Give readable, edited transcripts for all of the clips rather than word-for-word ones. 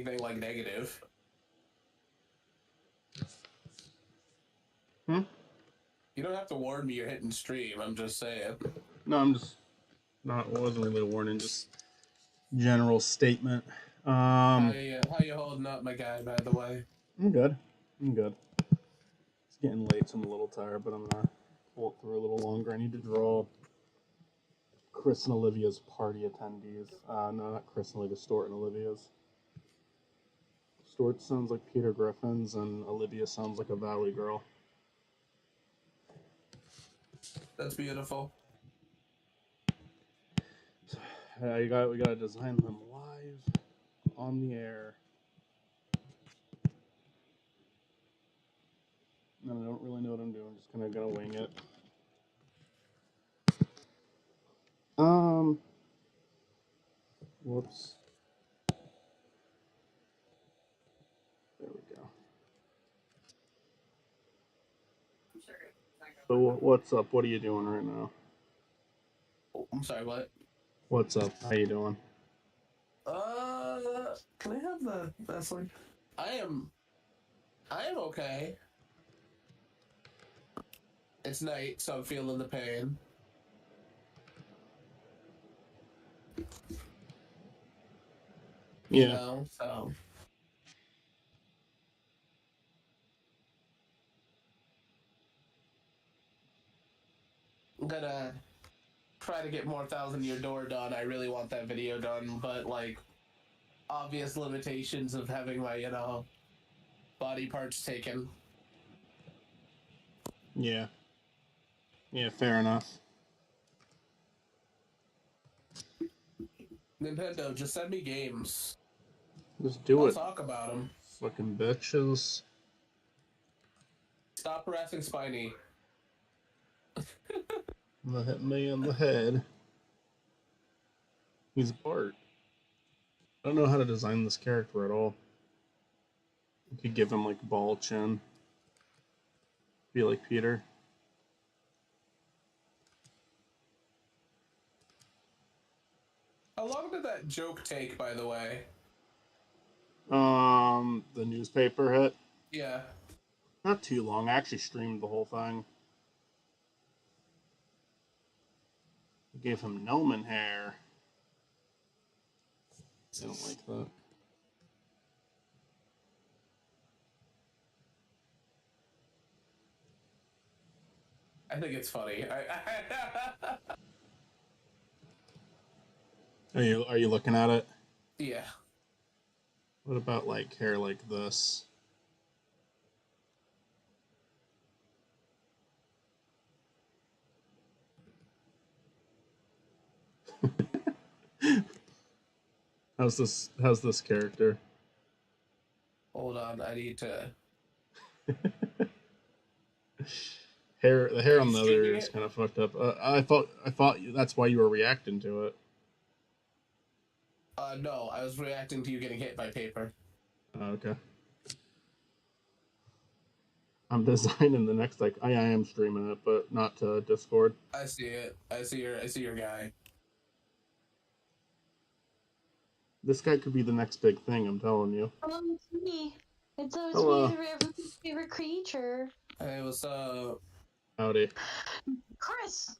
anything like negative. Hmm? You don't have to warn me you're hitting stream. I'm just saying. No, I'm just not. It wasn't really a warning. Just general statement. How you holding up, my guy? By the way. I'm good. I'm good. It's getting late, so I'm a little tired, but I'm gonna pull it through a little longer. I need to draw Chris and Olivia's party attendees. No, not Chris and Olivia. Stuart and Olivia's. Stuart sounds like Peter Griffin's, and Olivia sounds like a Valley girl. That's beautiful. So, we gotta design them live on the air. And I don't really know what I'm doing. I'm just kind of gonna wing it. Whoops. There we go. So what's up? What are you doing right now? Oh, I'm sorry, what? What's up? How you doing? Can I have the Vaseline? I am okay. It's night, so I'm feeling the pain. Yeah. You know, so. I'm gonna try to get more 1,000-Year Door done. I really want that video done, but, like, obvious limitations of having my, body parts taken. Yeah. Yeah, fair enough. Nintendo, just send me games. Just do it. I'll talk about them. Fucking bitches. Stop harassing Spiny. Hit me in the head. He's Bart. I don't know how to design this character at all. You could give him like ball chin. Be like Peter. How long did that joke take, by the way? The newspaper hit. Yeah. Not too long. I actually streamed the whole thing. I gave him gnomon hair. I don't like that. I think it's funny. Are you looking at it? Yeah. What about like hair like this? How's this character? Hold on, I need to. The hair on the other is kind of fucked up. I thought that's why you were reacting to it. No, I was reacting to you getting hit by paper. Oh, okay. I'm designing the next I am streaming it, but not to Discord. I see it. I see your guy. This guy could be the next big thing, I'm telling you. Hello, it's me. It's Hello. me, everyone's favorite creature. Hey, what's up? Howdy. Chris!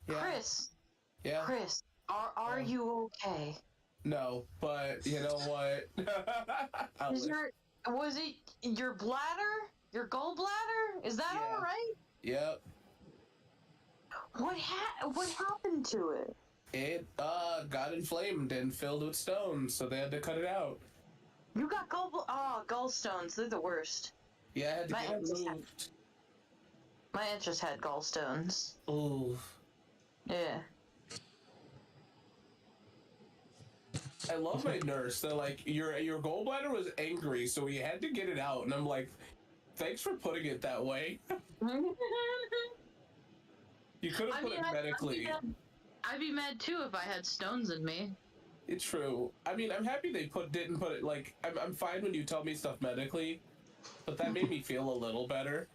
Yeah. Chris! Yeah? Chris, are you okay? No, but you know what? Was it your bladder? Your gallbladder? Is that all right? Yep. What happened to it? It got inflamed and filled with stones, so they had to cut it out. You got gallstones. They're the worst. Yeah, I had to get it removed. My aunt just had gallstones. Ooh. Yeah. I love my nurse. They're like, your gallbladder was angry, so we had to get it out. And I'm like, thanks for putting it that way. You could have put it medically. I'd be mad too if I had stones in me. It's true. I mean, I'm happy they didn't put it, like, I'm fine when you tell me stuff medically, but that made me feel a little better.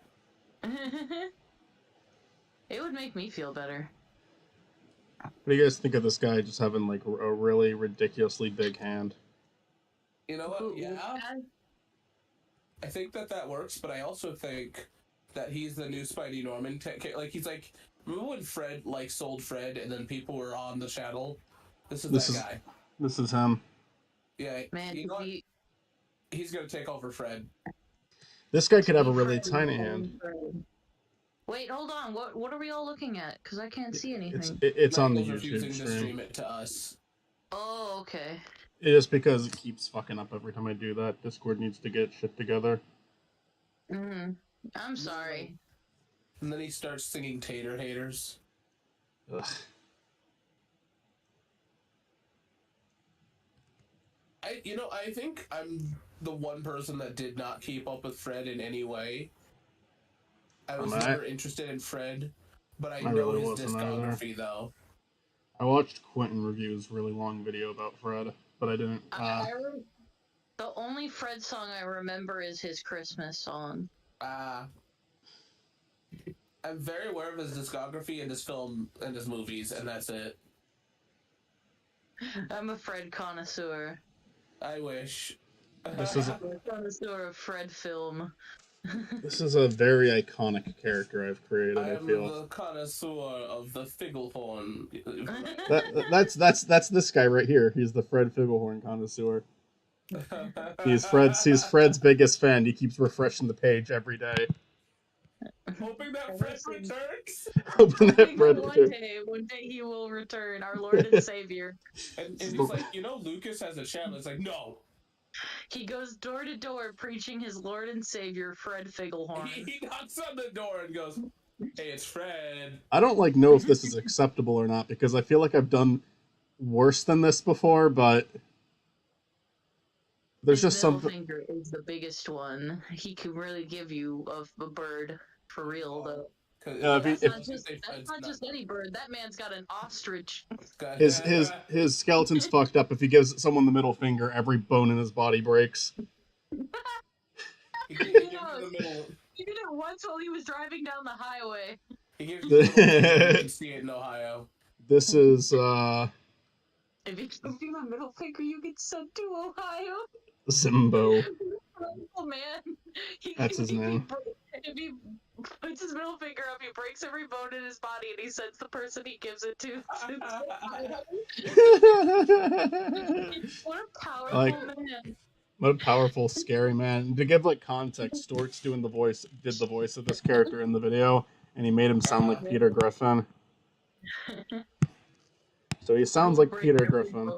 It would make me feel better. What do you guys think of this guy just having like a really ridiculously big hand? You know what? Who- Yeah. I think that works, but I also think that he's the new Spidey Norman. Like, he's like, remember when Fred, like, sold Fred and then people were on the channel? This is that guy. This is him. Yeah, Man, you know what? He's gonna take over Fred. This guy could have a really tiny hand. Wait, hold on. What are we all looking at? Because I can't see anything. It's on the Michael's YouTube refusing to stream. stream it to us. Oh, okay. Just because it keeps fucking up every time I do that. Discord needs to get shit together. I'm sorry. And then he starts singing Tater Haters. Ugh. I think I'm the one person that did not keep up with Fred in any way. I was never interested in Fred, but I know really his discography, though. I watched Quentin Review's really long video about Fred, but I didn't. The only Fred song I remember is his Christmas song. I'm very aware of his discography and his film and his movies, and that's it. I'm a Fred connoisseur. I wish. This is a connoisseur of Fred film. This is a very iconic character I've created. I feel the connoisseur of the Figglehorn. That's this guy right here. He's the Fred Figglehorn connoisseur. He's Fred's biggest fan. He keeps refreshing the page every day. Hoping that Fred returns. Hoping that Fred one day he will return, our Lord and Savior. And he's like, Lucas has a channel. It's like, no. He goes door to door preaching his Lord and Savior, Fred Figglehorn. He knocks on the door and goes, "Hey, it's Fred." I don't know if this is acceptable or not, because I feel like I've done worse than this before, but there's just something. Finger is the biggest one. He can really give you a bird for real, though. That's not just any bird. That man's got an ostrich. His skeleton's fucked up. If he gives someone the middle finger, every bone in his body breaks. He did it once while he was driving down the highway. He gives you you can see it in Ohio. This is if you give you the middle finger, you get sent to Ohio. Zimbo. Oh man, That's his name. If he puts his middle finger up, he breaks every bone in his body, and he sends the person he gives it to. What a powerful man! What a powerful, scary man. To give context, Stork's did the voice of this character in the video, and he made him sound like Peter Griffin. So he sounds like Peter Griffin.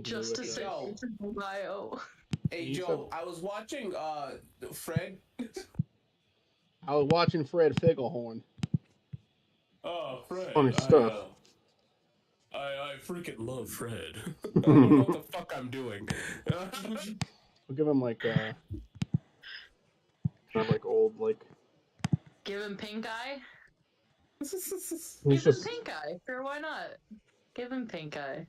Just to say, Ohio. Hey Joe, I was watching Fred. I was watching Fred Figglehorn. Oh, Fred. Funny stuff. I freaking love Fred. I don't know what the fuck I'm doing. We'll give him old Give him pink eye. Give him pink eye. Sure, why not? Give him pink eye.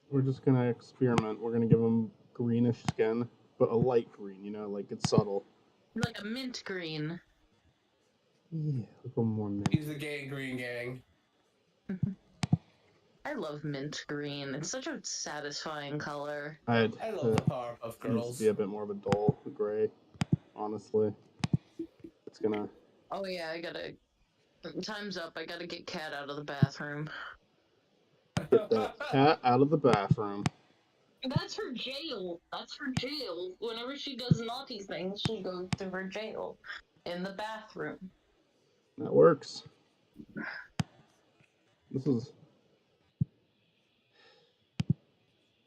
We're just gonna experiment. We're gonna give him greenish skin, but a light green. It's subtle. Like a mint green. Yeah, a little more mint. He's the gay green gang. I love mint green. It's such a satisfying color. I love the Powerpuff Girls. Needs to be a bit more of a dull gray, honestly. It's gonna... Oh yeah, time's up. I gotta get Cat out of the bathroom. Get that cat out of the bathroom. That's her jail. That's her jail. Whenever she does naughty things, she goes to her jail. In the bathroom. That works. This is...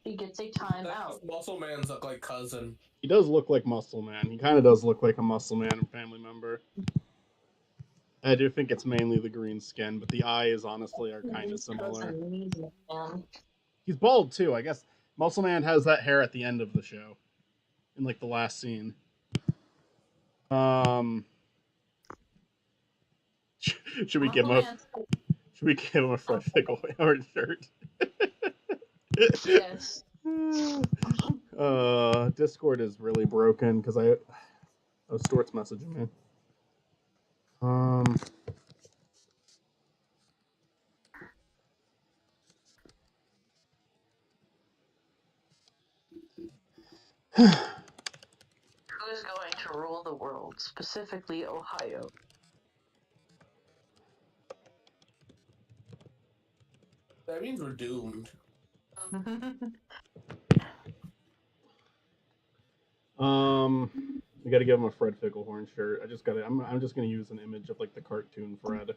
He gets a time out. Muscle Man's look like cousin. He does look like Muscle Man. He kind of does look like a Muscle Man family member. I do think it's mainly the green skin, but the eyes, honestly, are kind of similar. He's bald, too. I guess Muscle Man has that hair at the end of the show. In, the last scene. Should we give him a Fred Figglehorn shirt? Yes. Discord is really broken because Stuart's messaging me. Who's going to rule the world, specifically Ohio? That means we're doomed. We gotta give him a Fred Ficklehorn shirt. I'm just gonna use an image of like the cartoon Fred.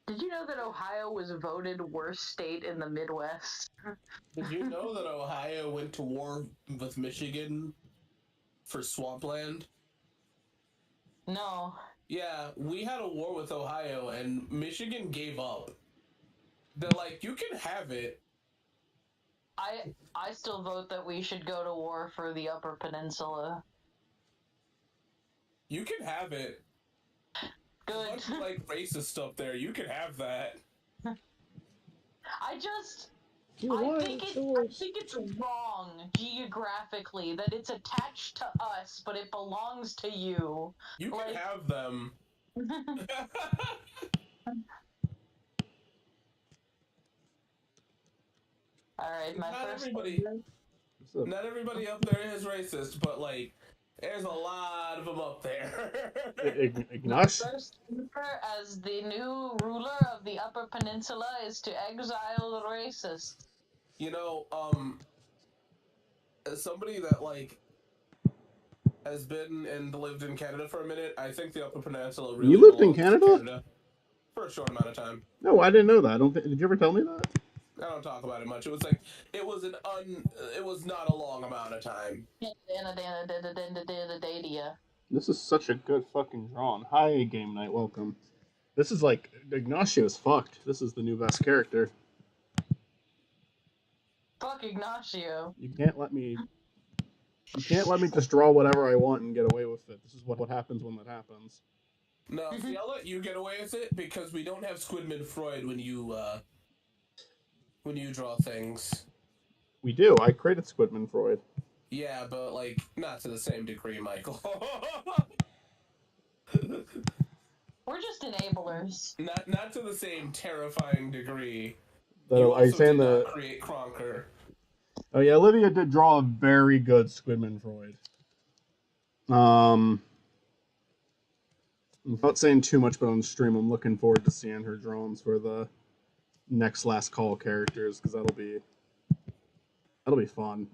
Did you know that Ohio was voted worst state in the Midwest? Did you know that Ohio went to war with Michigan for swampland? No. Yeah, we had a war with Ohio, and Michigan gave up. They're like, you can have it. I still vote that we should go to war for the Upper Peninsula. You can have it. Good. A bunch of, like, racist stuff there. You can have that. I think it's wrong geographically that it's attached to us, but it belongs to you. You can have them. All right, not everybody up there is racist, but like, there's a lot of them up there. Ignash? First order as the new ruler of the Upper Peninsula is to exile the racists. You know, as somebody that like has been and lived in Canada for a minute, I think the Upper Peninsula really. You lived in Canada? For a short amount of time. No, I didn't know that. Did you ever tell me that? I don't talk about it much. It was like it was not a long amount of time. This is such a good fucking drawing. Hi, Game Night, welcome. This is like Ignacio's fucked. This is the new best character. Fuck Ignacio. You can't let me just draw whatever I want and get away with it. This is what happens when that happens. No, see, I'll let you get away with it because we don't have Squidman Freud when you draw things. We do. I created Squidman Freud. Yeah, but like not to the same degree, Michael. We're just enablers. Not to the same terrifying degree. Are you saying that create Kronker? Oh yeah, Olivia did draw a very good Squidman Freud. Without saying too much, but on stream, I'm looking forward to seeing her drawings for the next last call characters because that'll be fun.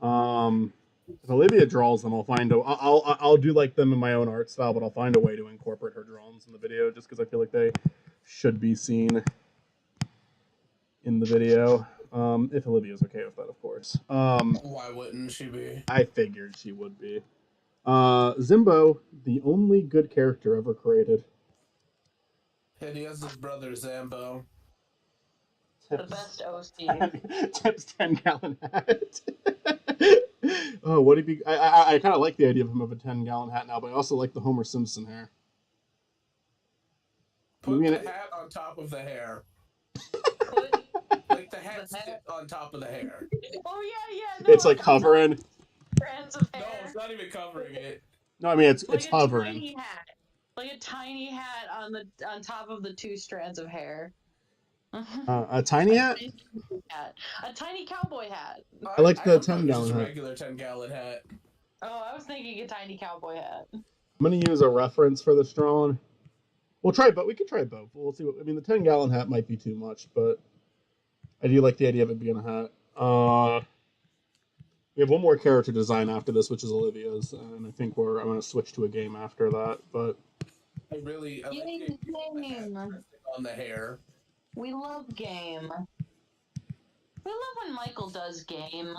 If Olivia draws them, I'll do like them in my own art style, but I'll find a way to incorporate her drawings in the video just because I feel like they should be seen in the video. If Olivia's okay with that, of course. Why wouldn't she be? I figured she would be. Zimbo, the only good character ever created. And he has his brother Zambo. The best OC. Tip's 10-gallon hat. Oh, what if he? I kind of like the idea of him of a 10-gallon hat now, but I also like the Homer Simpson hair. Put the hat on top of the hair. Like the hat on top of the hair. Oh yeah. No, it's like hovering. Strands of hair. No, it's not even covering it. No, I mean it's hovering. Tiny hat. Like a tiny hat on top of the 2 strands of hair. A tiny hat? A tiny cowboy hat. I like the 10-gallon hat. Regular 10-gallon hat. Oh, I was thinking a tiny cowboy hat. I'm gonna use a reference for this drawing. We could try both. We'll see. The 10-gallon hat might be too much, but I do like the idea of it being a hat. We have one more character design after this, which is Olivia's, and I think I'm gonna switch to a game after that. But I like game on the hair. We love game. We love when Michael does game.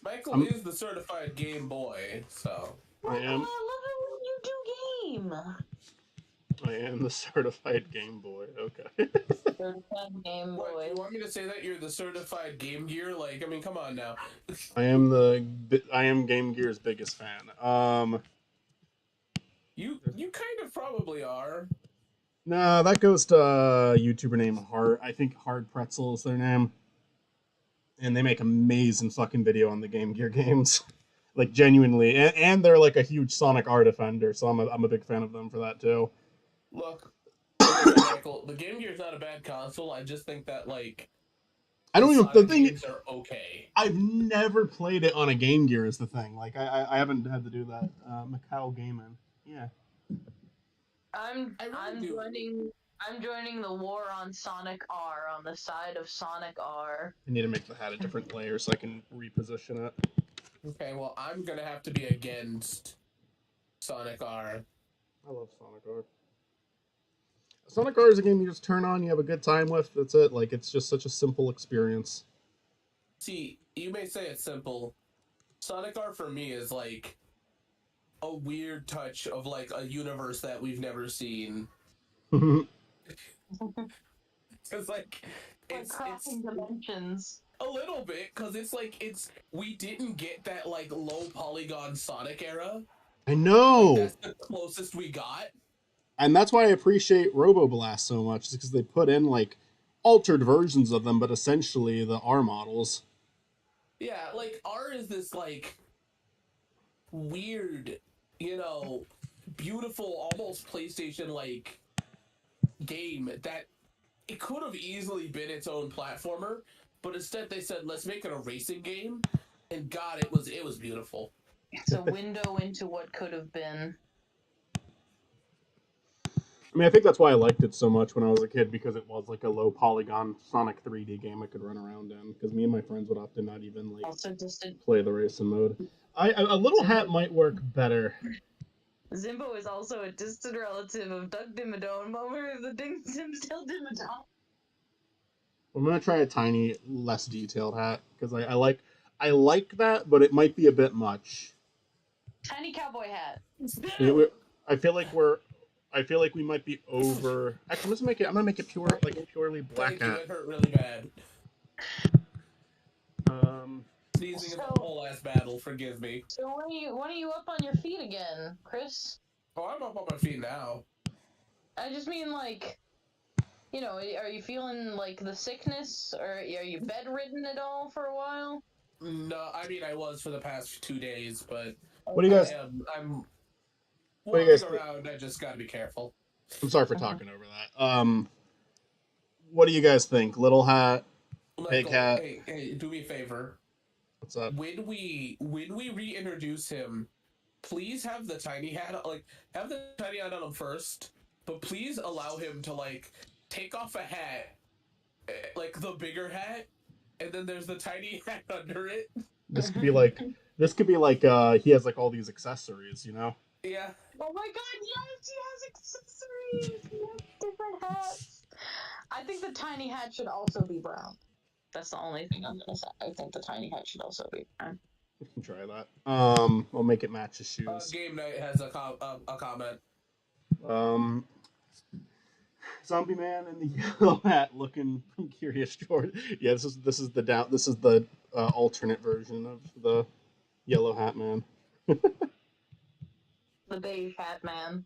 Michael is the certified game boy, so. I am. I love it when you do game. I am the certified Game Boy. Okay. Certified Game Boy. What, you want me to say that you're the certified Game Gear? Like, I mean, come on now. I am Game Gear's biggest fan. You kind of probably are. Nah, that goes to a YouTuber named Hard Pretzel is their name. And they make amazing fucking video on the Game Gear games. Like, genuinely. And they're like a huge Sonic R defender, so I'm a big fan of them for that too. Look, Michael, the Game Gear is not a bad console. I just think that, like... I don't even. The thing games are okay. I've never played it on a Game Gear. Is the thing. Like I haven't had to do that. Macau Gaming. Yeah. I'm joining the war on Sonic R on the side of Sonic R. I need to make the hat a different layer so I can reposition it. Okay, well, I'm gonna have to be against Sonic R. I love Sonic R. Sonic R is a game you just turn on, you have a good time with. That's it. Like, it's just such a simple experience. See, you may say it's simple. Sonic R for me is like a weird touch of like a universe that we've never seen. It's like it's crossing dimensions. A little bit, because it's like we didn't get that like low polygon Sonic era. I know. Like, that's the closest we got. And that's why I appreciate RoboBlast so much, because they put in like altered versions of them, but essentially the R models. Yeah, like R is this like weird, beautiful, almost PlayStation like game that it could have easily been its own platformer, but instead they said let's make it a racing game, and God, it was beautiful. It's a window into what could have been. I mean, I think that's why I liked it so much when I was a kid, because it was like a low polygon Sonic 3D game I could run around in. Because me and my friends would often not even like play the racing mode. A little hat might work better. Zimbo is also a distant relative of Doug Dimmadome, owner of the Dimsdale Dimmadome. I'm gonna try a tiny, less detailed hat because I like that, but it might be a bit much. Tiny cowboy hat. I feel like we might be over. Actually, I'm gonna make it purely black hat. It hurt really bad. Sneezing is a whole ass battle. Forgive me. So when are you up on your feet again, Chris? Oh, I'm up on my feet now. I just mean like, are you feeling like the sickness, or are you bedridden at all for a while? No, I mean I was for the past 2 days, but what do you guys? I'm walking around. I just gotta be careful. I'm sorry for talking over that. What do you guys think? Little hat, big hat. Hey, do me a favor. What's up? When we reintroduce him, please have the tiny hat on him first, but please allow him to like take off a hat, like the bigger hat, and then there's the tiny hat under it. This could be like he has like all these accessories, Yeah. Oh my God! Yes, he has accessories. He has different hats. I think the tiny hat should also be brown. That's the only thing I'm gonna say. I think the tiny hat should also be brown. We can try that. I'll make it match his shoes. Game Night has a comment. Zombie Man in the yellow hat, looking from Curious George. Yeah, this is the alternate version of the yellow hat man. The beige hat man.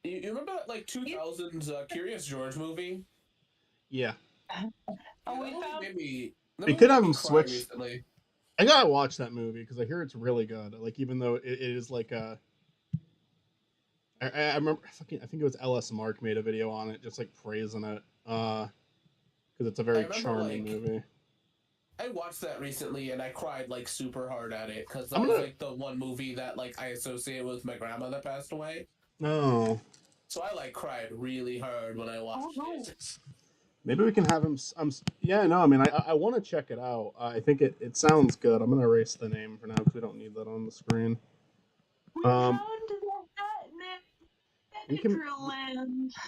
You remember that like 2000s Curious George movie? Yeah. We could have him switch. Recently. I gotta watch that movie because I hear it's really good. Like, even though it is like a. I remember. I think it was LS Mark made a video on it, just like praising it, because it's a very charming movie. I watched that recently and I cried like super hard at it because that was like the one movie that like I associate with my grandma that passed away. Oh. So I like cried really hard when I watched it. Maybe we can have him. I mean, I want to check it out. I think it sounds good. I'm gonna erase the name for now because we don't need that on the screen.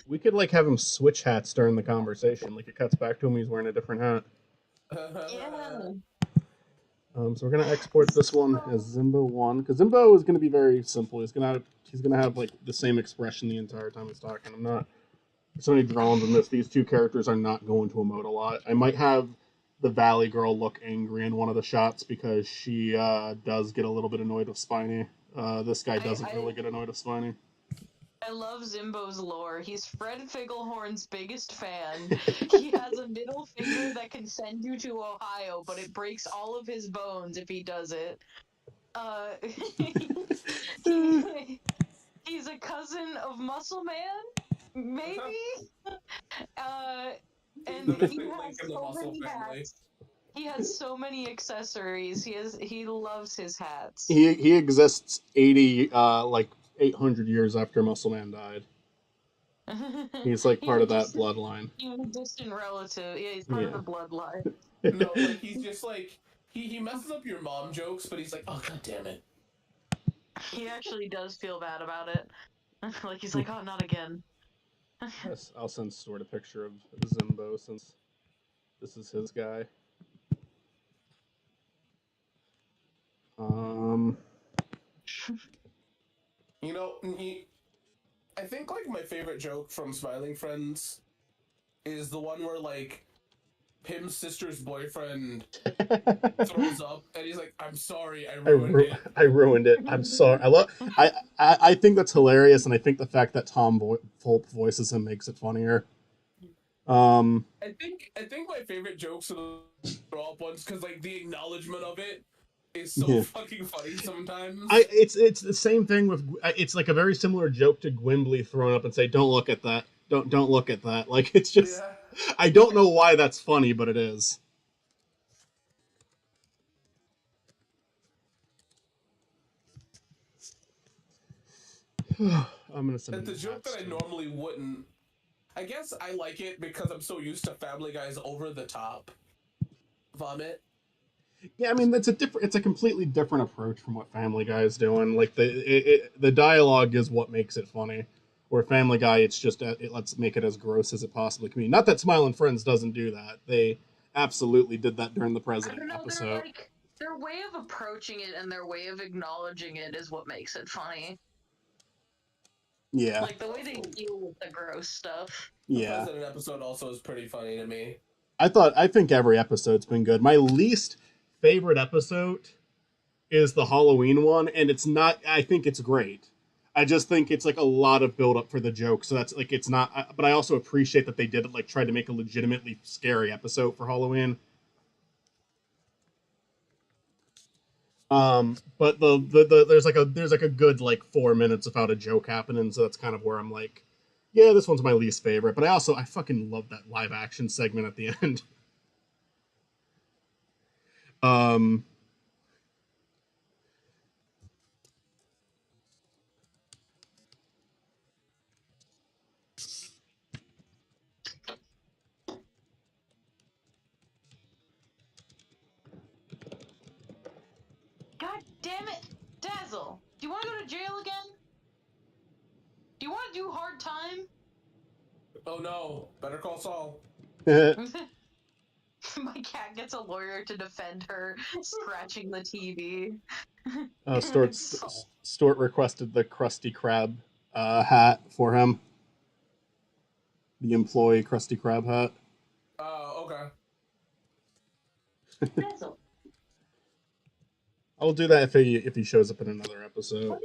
We could like have him switch hats during the conversation. Like, it cuts back to him, he's wearing a different hat. Yeah. So we're gonna export this one as Zimbo 1 because Zimbo is gonna be very simple. He's gonna have like the same expression the entire time he's talking. There's so many drones in this. These two characters are not going to emote a lot. I might have the Valley Girl look angry in one of the shots because she does get a little bit annoyed with Spiny. This guy doesn't really get annoyed with Spiny. I love Zimbo's lore. He's Fred Figglehorn's biggest fan. He has a middle finger that can send you to Ohio, but it breaks all of his bones if he does it. He's a cousin of Muscle Man, maybe? And the He missing link has in the so muscle many family. hats. He has so many accessories. He loves his hats. He exists 800 years after Muscle Man died. He's like part of that bloodline. He's a distant relative. Yeah, he's part of the bloodline. No, like he's just like he messes up your mom jokes, but he's like, oh god damn it. He actually does feel bad about it. Like he's like, oh, not again. Yes, I'll send Stuart a picture of Zimbo since this is his guy. You know, I think like my favorite joke from Smiling Friends is the one where like Pim's sister's boyfriend throws up and he's like, I'm sorry, I ruined it. I ruined it. I'm sorry. I think that's hilarious, and I think the fact that Tom Volpe voices him makes it funnier. I think my favorite jokes are the throw up ones because like the acknowledgement of it is so fucking funny sometimes. It's the same thing with it's like a very similar joke to Gwimbly throwing up and say, "Don't look at that. Don't look at that." Like it's just I don't know why that's funny, but it is. I'm gonna send the joke that I normally wouldn't. I guess I like it because I'm so used to Family Guy's over the top vomit. Yeah, I mean it's a completely different approach from what Family Guy is doing. Like the dialogue is what makes it funny. Where Family Guy, it's just let's make it as gross as it possibly can be. Not that Smile and Friends doesn't do that. They absolutely did that during the President episode. Their way of approaching it and their way of acknowledging it is what makes it funny. Yeah. Like the way they deal with the gross stuff. The President episode also is pretty funny to me. I think every episode's been good. My least favorite episode is the Halloween one, and it's not. I think it's great. I just think it's like a lot of build up for the joke, so that's like it's not. But I also appreciate that they did it, like tried to make a legitimately scary episode for Halloween. But there's like a good like 4 minutes without a joke happening, so that's kind of where I'm like, yeah, this one's my least favorite. But I fucking love that live action segment at the end. God damn it, Dazzle! Do you want to go to jail again? Do you want to do hard time? Oh no! Better call Saul. My cat gets a lawyer to defend her, scratching the TV. Stuart requested the Krusty Krab hat for him. The employee Krusty Krab hat. Oh, okay. I'll do that if he shows up in another episode.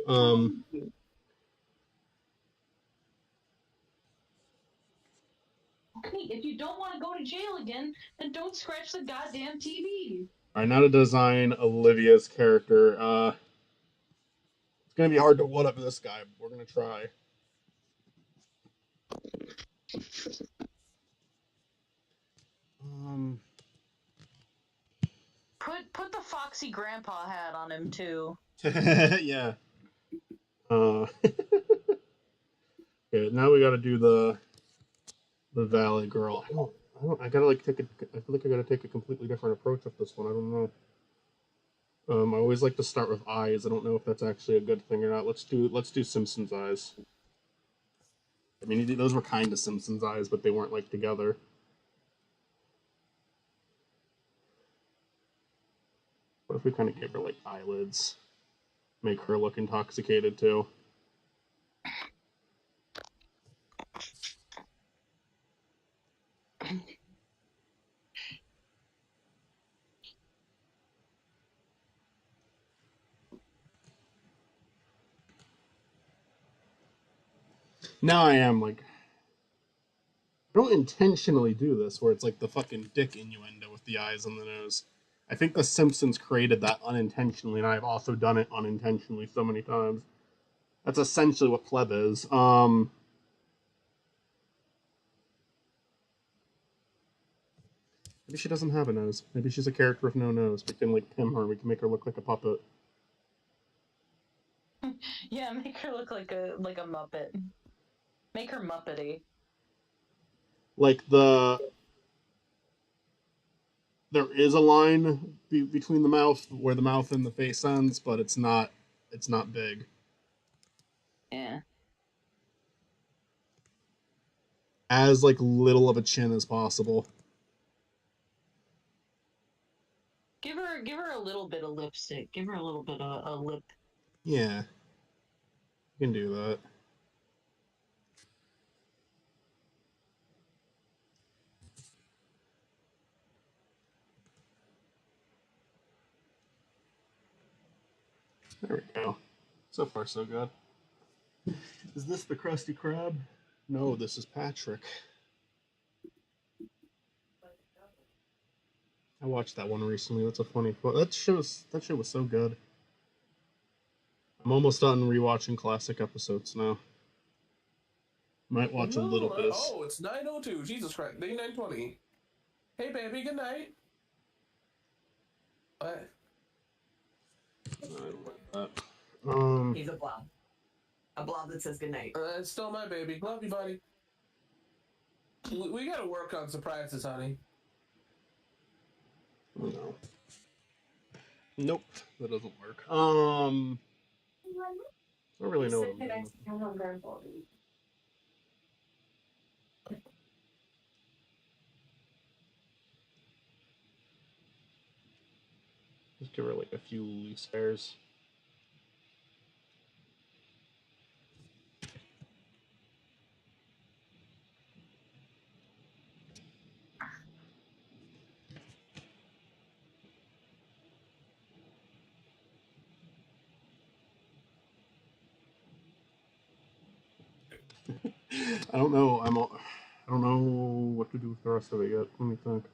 Okay, if you don't want to go to jail again, then don't scratch the goddamn TV. Alright, now to design Olivia's character. It's gonna be hard to one up this guy, but we're gonna try. Put the Foxy Grandpa hat on him too. Yeah. Okay, now we gotta do the Valley Girl. I gotta like I feel like I gotta take a completely different approach with this one. I don't know. I always like to start with eyes. I don't know if that's actually a good thing or not. Let's do Simpsons eyes. I mean, those were kind of Simpsons eyes, but they weren't like together. What if we kind of give her like eyelids? Make her look intoxicated too. Now I am like, I don't intentionally do this where it's like the fucking dick innuendo with the eyes and the nose. I think The Simpsons created that unintentionally, and I've also done it unintentionally so many times. That's essentially what pleb is. Maybe she doesn't have a nose. Maybe she's a character with no nose. We can like pin her. We can make her look like a puppet. Yeah, make her look like a Muppet. Make her Muppety. Like there is a line between the mouth where the mouth and the face ends, but it's not big. Yeah. As like little of a chin as possible. Give her a little bit of lipstick. Give her a little bit of a lip. Yeah, you can do that. There we go. So far, so good. Is this the Krusty Krab? No, this is Patrick. I watched that one recently. That's a funny. That show was so good. I'm almost done rewatching classic episodes now. Might watch a little bit. Oh, it's 9:02. Jesus Christ, day 9:20. Hey, baby, good night. What? I don't like that. He's a blob. A blob that says goodnight. It's still my baby. Love you, buddy. We gotta work on surprises, honey. No. Nope, that doesn't work. I don't really know. Just give her like a few loose hairs. I don't know. I don't know what to do with the rest of it yet. Let me think.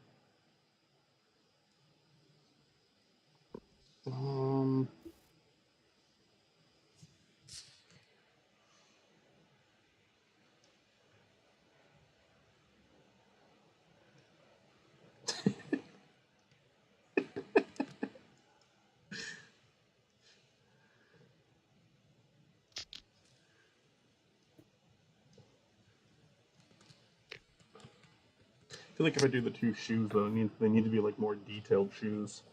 I feel like if I do the two shoes though, they need to be like more detailed shoes.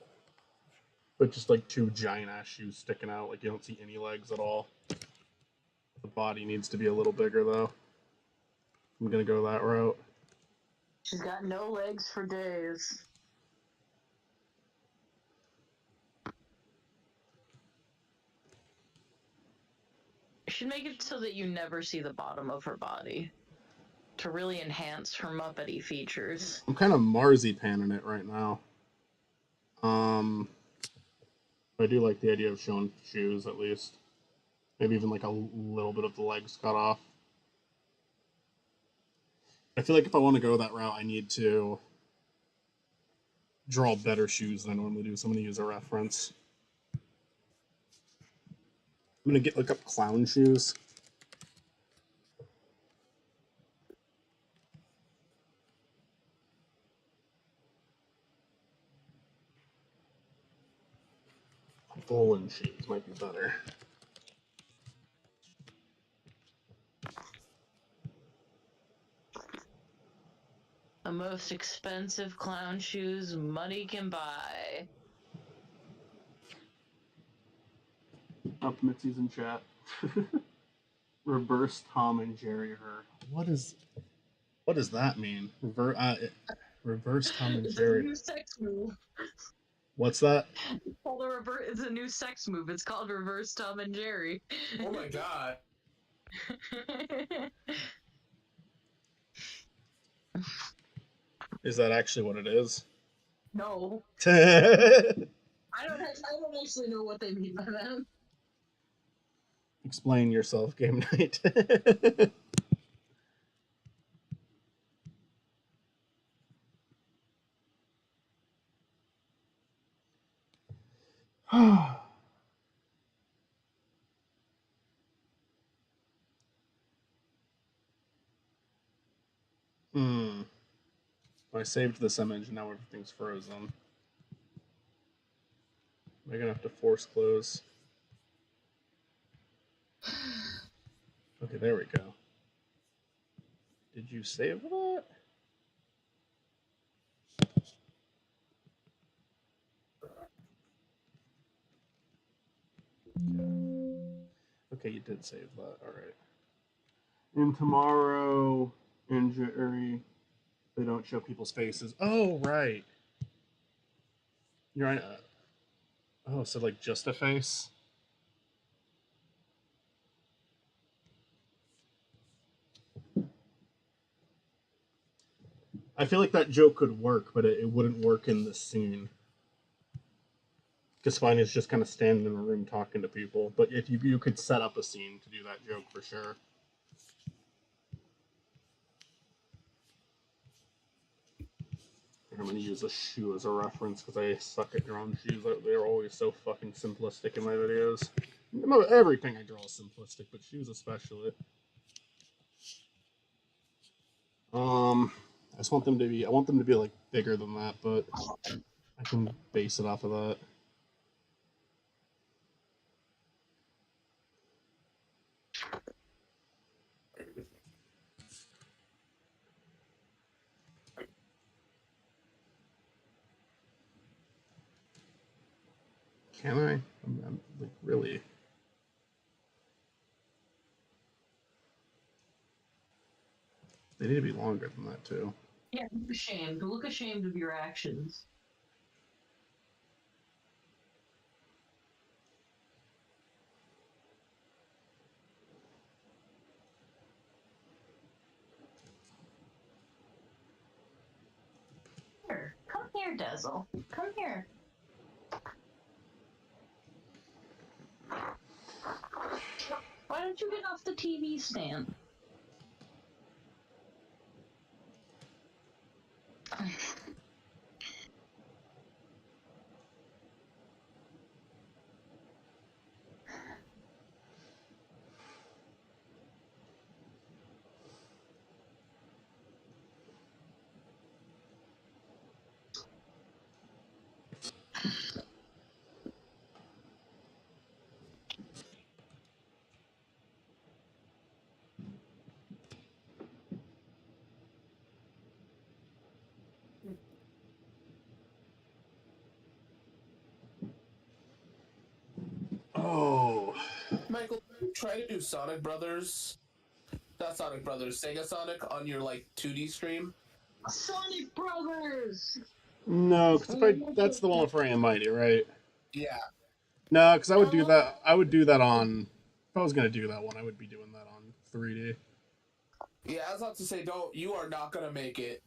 But just like two giant ass shoes sticking out, like you don't see any legs at all. The body needs to be a little bigger though. I'm gonna go that route. She's got no legs for days. You should make it so that you never see the bottom of her body to really enhance her Muppety features. I'm kind of marzipaning it right now. I do like the idea of showing shoes at least. Maybe even like a little bit of the legs cut off. I feel like if I want to go that route, I need to draw better shoes than I normally do, so I'm going to use a reference. I'm going to look up clown shoes. Bowling shoes might be better. The most expensive clown shoes money can buy. Up Mitzi's in chat. Reverse Tom and Jerry her. What does that mean? Reverse Tom and Jerry. It's a new sex move. What's that? It's a new sex move. It's called Reverse Tom and Jerry. Oh my god. Is that actually what it is? No. I don't actually know what they mean by that. Explain yourself, game night. I saved this image and now everything's frozen. Am I gonna have to force close? Okay, there we go. Did you save that? Okay, you did save that. All right. And tomorrow in Jerry, they don't show people's faces. Oh, right. You're on. Oh, so like just a face? I feel like that joke could work, but it wouldn't work in this scene. Because Fine is just kind of standing in a room talking to people. But if you could set up a scene to do that joke for sure. I'm going to use a shoe as a reference because I suck at drawing shoes. They're always so fucking simplistic in my videos. Everything I draw is simplistic, but shoes especially. I just want them to be. I want them to be like bigger than that, but I can base it off of that. Can I? I'm like really. They need to be longer than that too. Yeah, look ashamed. Look ashamed of your actions. Here, come here, Dazzle. Come here. Why don't you get off the TV stand? Oh. Michael, try to do Sonic Brothers. Not Sonic Brothers, Sega Sonic on your like 2D stream. Sonic Brothers! No, because that's the one with Ray and Mighty, right? Yeah. No, because I would do that. I would do that on. If I was gonna do that one, I would be doing that on 3D. Yeah, I was about to say, don't. You are not gonna make it.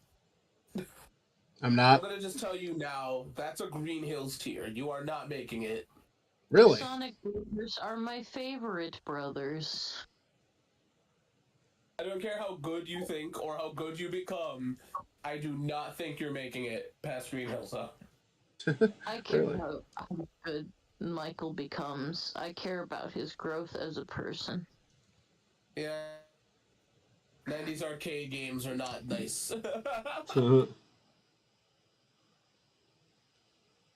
I'm not. I'm gonna just tell you now. That's a Green Hills tier. You are not making it. Really? Sonic Brothers are my favorite brothers. I don't care how good you think or how good you become. I do not think you're making it past Green Hills, huh? I care Really? about how good Michael becomes. I care about his growth as a person. Yeah. 90s arcade games are not nice.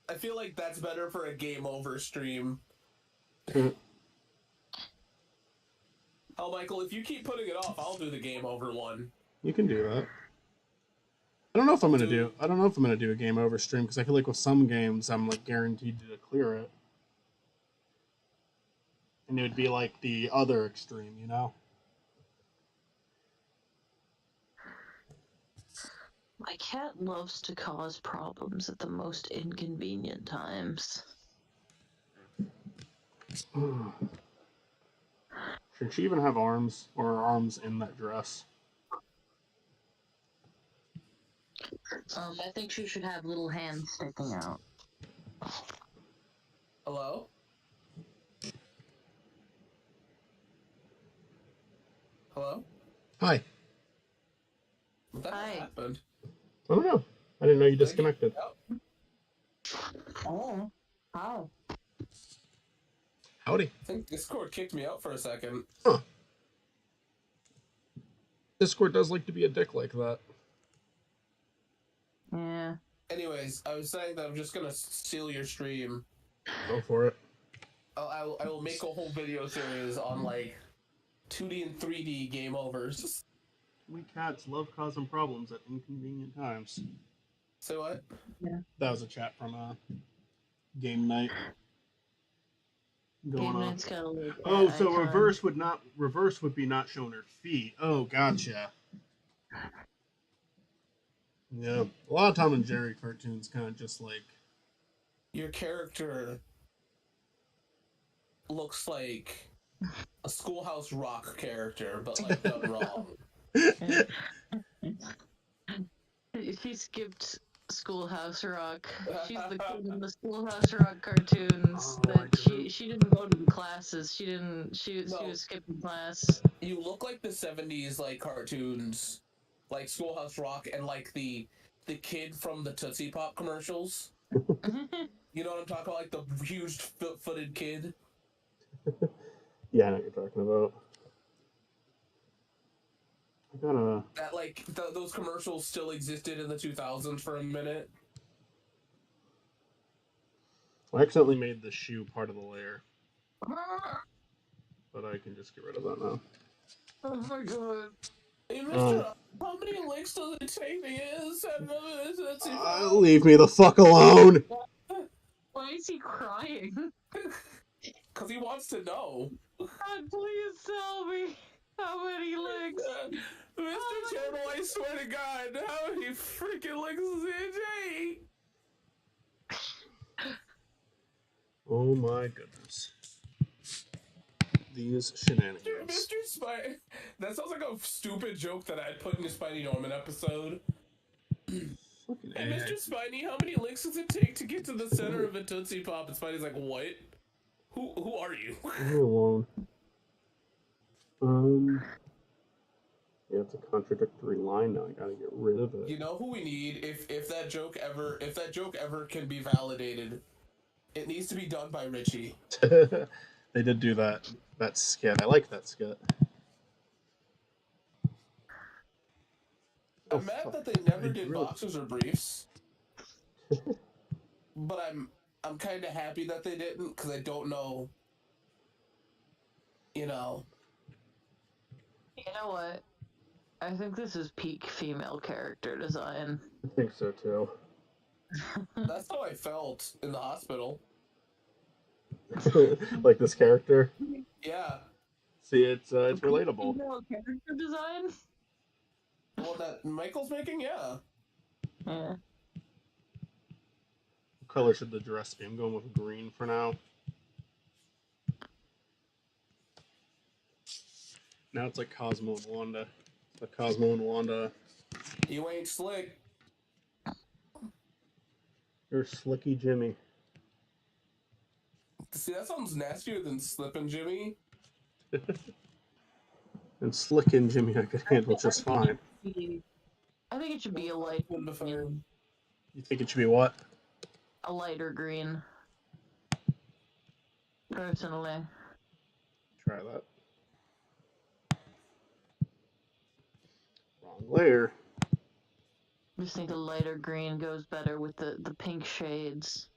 I feel like that's better for a game over stream. Oh, Michael, if you keep putting it off, I'll do the game over one. You can do that. I don't know if I'm gonna do. I don't know if I'm gonna do a game over stream because I feel like with some games I'm like guaranteed to clear it, and it would be like the other extreme, you know. My cat loves to cause problems at the most inconvenient times. Should she even have arms or arms in that dress? I think she should have little hands sticking out. Hello? Hello? Hi. What the hell Hi. happened? I don't know. I didn't know you disconnected. Oh, how? Howdy. I think Discord kicked me out for a second. Huh. Discord does like to be a dick like that. Anyways, I was saying that I'm just gonna steal your stream. Go for it. I will make a whole video series on like 2D and 3D game overs. We cats love causing problems at inconvenient times. So what? Yeah. That was a chat from game night. Going Game on. Night's got a little Oh, cat so icon. reverse would be not showing her feet. Oh, gotcha. Yeah, a lot of Tom and Jerry cartoons kind of just like Your character looks like a Schoolhouse Rock character, but like done wrong. She skipped Schoolhouse Rock. She's the kid in the Schoolhouse Rock cartoons Oh, that she didn't go to the classes. She No. was skipping class. You look like the 70s like cartoons, like Schoolhouse Rock, and like the kid from the Tootsie Pop commercials. You know what I'm talking about? Like the huge footed kid. Yeah, I know what you're talking about. I gotta. That like those commercials still existed in the 2000s for a minute. I accidentally made the shoe part of the layer, but I can just get rid of that now. Oh my god. Hey, Mister, how many links does it take to get Tootsie Pop? Leave me the fuck alone! Why is he crying? Because he wants to know. God, please tell me how many licks. Mr. Turtle, I swear to God, how many freaking licks does it take? Oh my goodness. These shenanigans. Mr. Spidey. That sounds like a stupid joke that I'd put in a Spidey Norman episode. Fucking Hey, A. Mr. Spidey, how many licks does it take to get to the center of a Tootsie Pop? And Spidey's like, what? Who are you? Leave me alone. Yeah, it's a contradictory line now. I gotta get rid of it. You know who we need if that joke ever can be validated? It needs to be done by Richie. They did do that skit. I like that skit. I'm mad that they never did boxers or briefs. But I'm kind of happy that they didn't, because I don't know. You know. You know what? I think this is peak female character design. I think so too. That's how I felt in the hospital. Like this character. Yeah. See, it's relatable. Female character design? The one that Michael's making, yeah. Yeah. What color should the dress be? I'm going with green for now. Now it's like Cosmo and Wanda. The Cosmo and Wanda. You ain't slick. You're Slicky Jimmy. See, that sounds nastier than Slippin' Jimmy. And Slickin' Jimmy I could handle just fine. I think it should be a light green. You think it should be what? A lighter green. Personally. Try that. Wrong layer. I just think a lighter green goes better with the pink shades.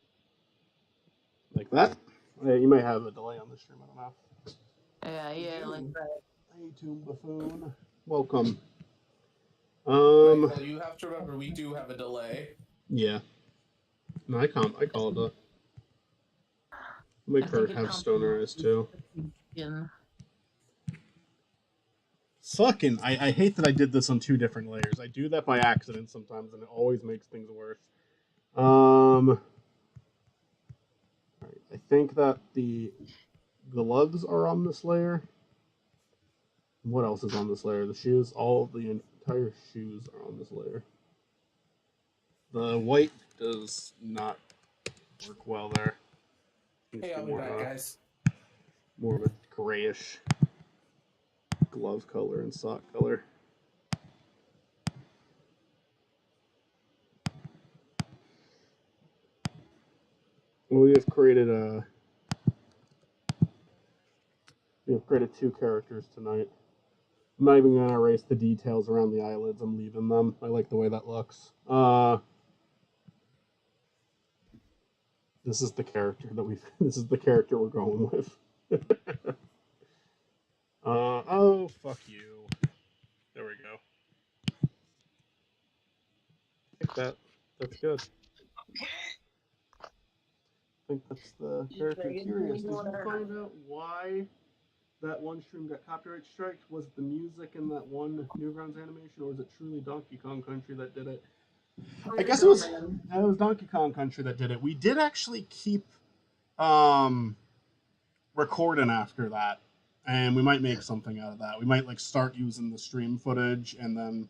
Like that? Yeah, you may have a delay on the stream, I don't know. Yeah, like that. Hey, Toon Buffoon. Welcome. Michael, you have to remember we do have a delay. Yeah. No, I call it a... Make her have stoner eyes too. Yeah. Fucking, I hate that I did this on two different layers. I do that by accident sometimes, and it always makes things worse. Alright, I think that the gloves are on this layer. What else is on this layer? The shoes, all of the entire shoes are on this layer. The white does not work well there. Hey, I'll be back, guys. More of a grayish glove color and sock color. We have created two characters tonight. I'm not even gonna erase the details around the eyelids. I'm leaving them. I like the way that looks. This is the character that we. This is the character we're going with. Oh fuck you. There we go. I think that's good. I think that's the character. Curious. Did you find out why that one stream got copyright striked? Was it the music in that one Newgrounds animation, or was it truly Donkey Kong Country that did it? I guess it was Donkey Kong Country that did it. We did actually keep recording after that, and we might make something out of that. We might like start using the stream footage and then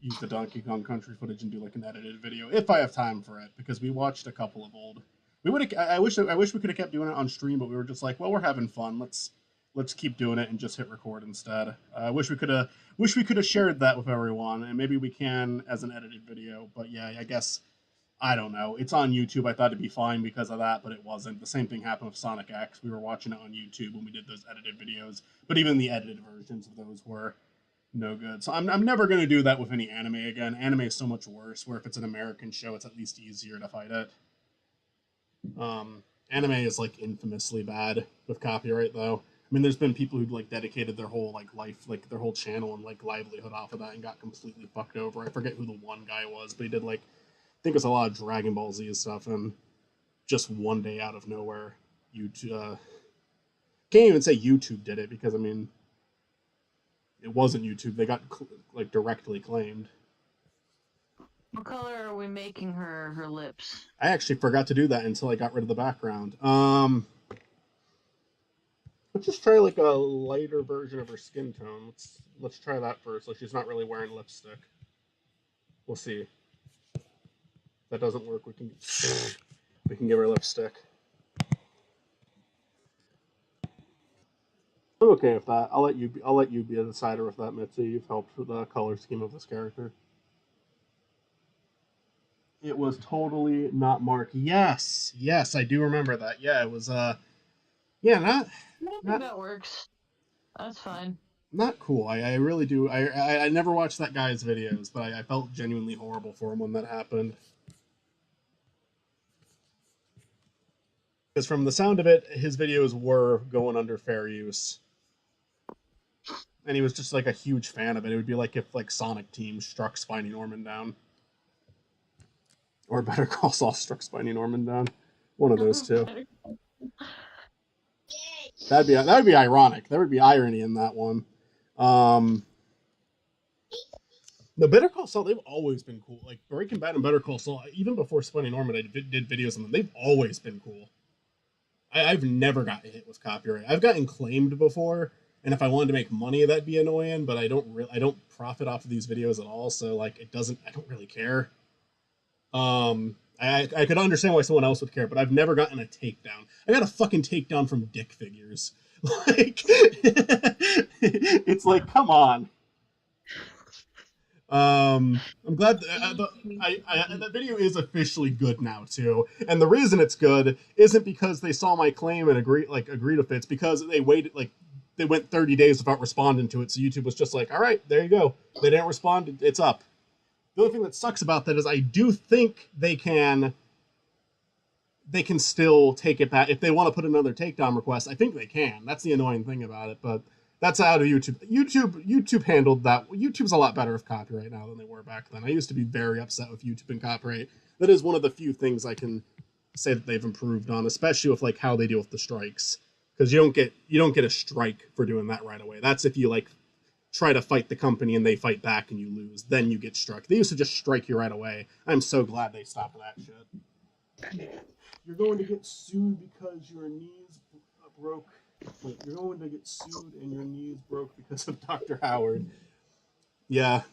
use the Donkey Kong Country footage and do like an edited video if I have time for it, because we watched a couple of old. We would have. I wish we could have kept doing it on stream, but we were just like, well, we're having fun. Let's keep doing it and just hit record instead. I wish we could have shared that with everyone, and maybe we can as an edited video. But yeah, I guess I don't know. It's on YouTube. I thought it'd be fine because of that, but it wasn't. The same thing happened with Sonic X. We were watching it on YouTube when we did those edited videos, but even the edited versions of those were no good. So I'm never going to do that with any anime again. Anime is so much worse, where if it's an American show, it's at least easier to fight it. Anime is like infamously bad with copyright, though. I mean, there's been people who've like dedicated their whole like life, like their whole channel and like livelihood off of that and got completely fucked over. I forget who the one guy was, but he did like, I think it was a lot of Dragon Ball Z stuff, and just one day out of nowhere, YouTube can't even say YouTube did it, because I mean, it wasn't YouTube. They got like directly claimed. What color are we making her lips? I actually forgot to do that until I got rid of the background. Let's just try like a lighter version of her skin tone. Let's try that first. Like she's not really wearing lipstick. We'll see. If that doesn't work, we can give her lipstick. I'm okay with that. I'll let you be a decider with that, Mitzi. You've helped with the color scheme of this character. It was totally not Mark. Yes, I do remember that. Yeah, it was yeah, I think that works. That's fine. Not cool. I really do. I never watched that guy's videos, but I felt genuinely horrible for him when that happened. Because from the sound of it, his videos were going under fair use. And he was just like a huge fan of it. It would be like if like Sonic Team struck Spiny Norman down. Or Better Call Saul struck Spiny Norman down. One of those two. That would be ironic. There would be irony in that one. The Better Call Saul, they've always been cool. Like Breaking Bad and Better Call Saul, even before Spiny Norman, I did videos on them. They've always been cool. I've never gotten hit with copyright. I've gotten claimed before, and if I wanted to make money, that'd be annoying. But I don't profit off of these videos at all, so like I don't really care. I could understand why someone else would care, but I've never gotten a takedown. I got a fucking takedown from dick figures. Like, it's like, come on. I'm glad that video is officially good now too, and the reason it's good isn't because they saw my claim and agreed with it. It's because they went 30 days without responding to it, so YouTube was just like, all right, there you go. They didn't respond, it's up. The only thing that sucks about that is I do think they can still take it back if they want to put another takedown request. I think they can. That's the annoying thing about it, but that's out of YouTube. YouTube handled that. YouTube's a lot better with copyright now than they were back then. I used to be very upset with YouTube and copyright. That is one of the few things I can say that they've improved on, especially with like how they deal with the strikes. Because you don't get a strike for doing that right away. That's if you like try to fight the company and they fight back and you lose, then you get struck. They used to just strike you right away. I'm so glad they stopped that shit. You're going to get sued because your knees broke. Wait, you're going to get sued and your knees broke because of Dr. Howard. Yeah.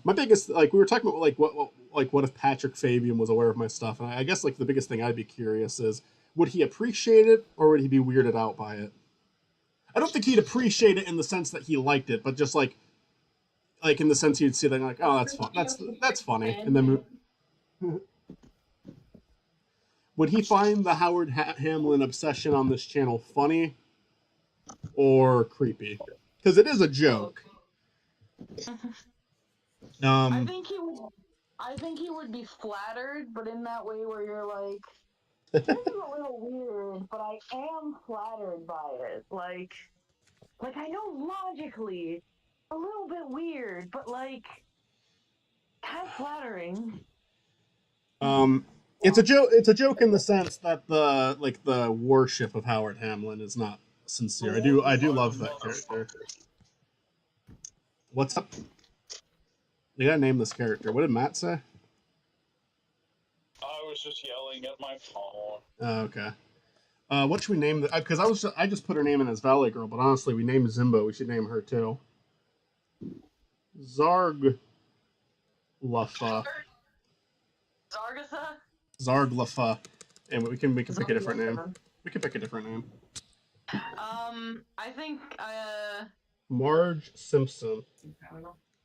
My biggest, like, we were talking about, like, what if Patrick Fabian was aware of my stuff? And I guess, like, the biggest thing I'd be curious is, would he appreciate it or would he be weirded out by it? I don't think he'd appreciate it in the sense that he liked it, but just, like in the sense he'd see that, like, oh, that's fun. That's funny. And then would he find the Howard Hamlin obsession on this channel funny or creepy? Because it is a joke. I think he would. I think he would be flattered, but in that way where you're like, this is a little weird, but I am flattered by it. Like I know logically a little bit weird, but like kind of flattering. It's a joke. It's a joke in the sense that the worship of Howard Hamlin is not sincere. I do love that character. What's up? You gotta name this character. What did Matt say? I was just yelling at my phone. Oh, okay. What should we name the? Because I just put her name in as Valley Girl, but honestly, we named Zimbo. We should name her too. Zarglafa. Zargatha? Zarglafa, and we can pick a different name. We can pick a different name. I think Marge Simpson.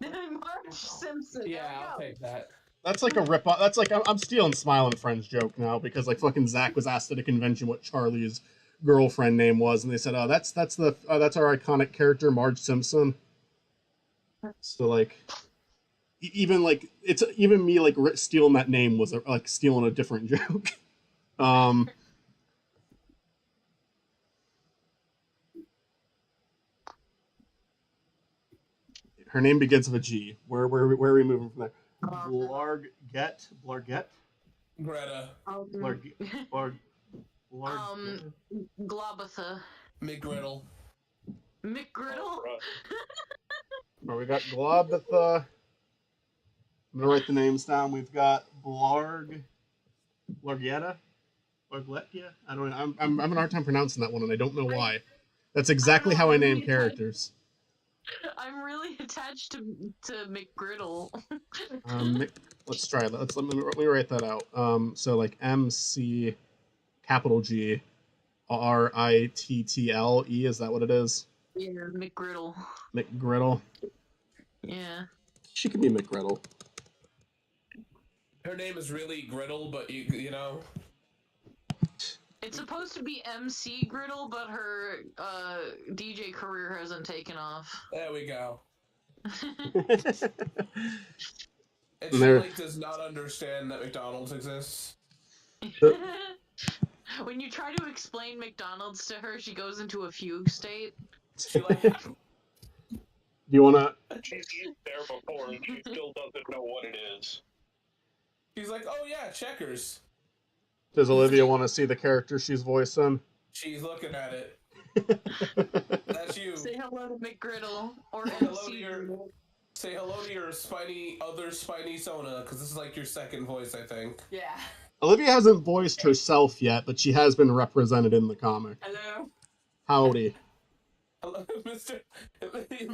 Marge Simpson. Yeah, I'll take that. That's like a rip off. That's like I'm stealing Smile and Friends joke now because like fucking Zach was asked at a convention what Charlie's girlfriend name was, and they said, "Oh, that's our iconic character, Marge Simpson." So like, even like it's even me like stealing that name was like stealing a different joke. Her name begins with a G. Where are we moving from there? Blarget. Greta. Globatha. McGriddle. McGriddle? Oh, we got Globatha. I'm gonna write the names down. We've got Blargetta. Blargletia? I don't know. I'm having a hard time pronouncing that one, and I don't know why. That's exactly how I name characters. I'm really attached to McGriddle. Let's try it. Let me write that out. So like MC capital G RITTLE, is that what it is? Yeah, McGriddle. McGriddle. Yeah. She could be McGriddle. Her name is really Griddle, but you know. It's supposed to be MC Griddle, but her DJ career hasn't taken off. There we go. And And she like does not understand that McDonald's exists. When you try to explain McDonald's to her, she goes into a fugue state. She like, Do you wanna? She's eaten there before, and she still doesn't know what it is. she's like, oh yeah, Checkers. Does Olivia want to see the character she's voicing? She's looking at it. That's you. Say hello to McGriddle or Say hello to your other spiny Sona, because this is like your second voice, I think. Yeah. Olivia hasn't voiced herself yet, but she has been represented in the comic. Hello. Howdy. Hello, Mr.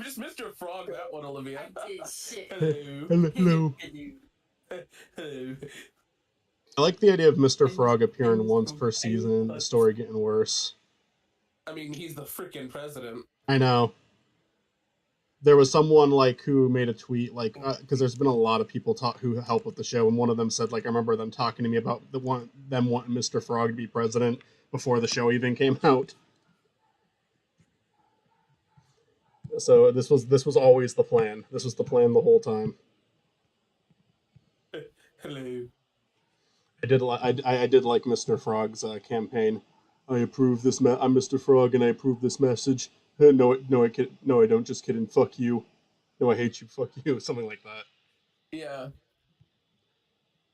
Just Mr. Frog, that one, Olivia. I did shit. Hello. Hello. Hello. I like the idea of Mr. Frog appearing once per season, the story getting worse. I mean, he's the freaking president. I know. There was someone like who made a tweet like because there's been a lot of people who help with the show, and one of them said like I remember them talking to me about them wanting Mr. Frog to be president before the show even came out. So this was always the plan. This was the plan the whole time. Hello. I did like Mr. Frog's campaign. I approve this. I'm Mr. Frog, and I approve this message. No, I don't. Just kidding. Fuck you. No, I hate you. Fuck you. Something like that. Yeah.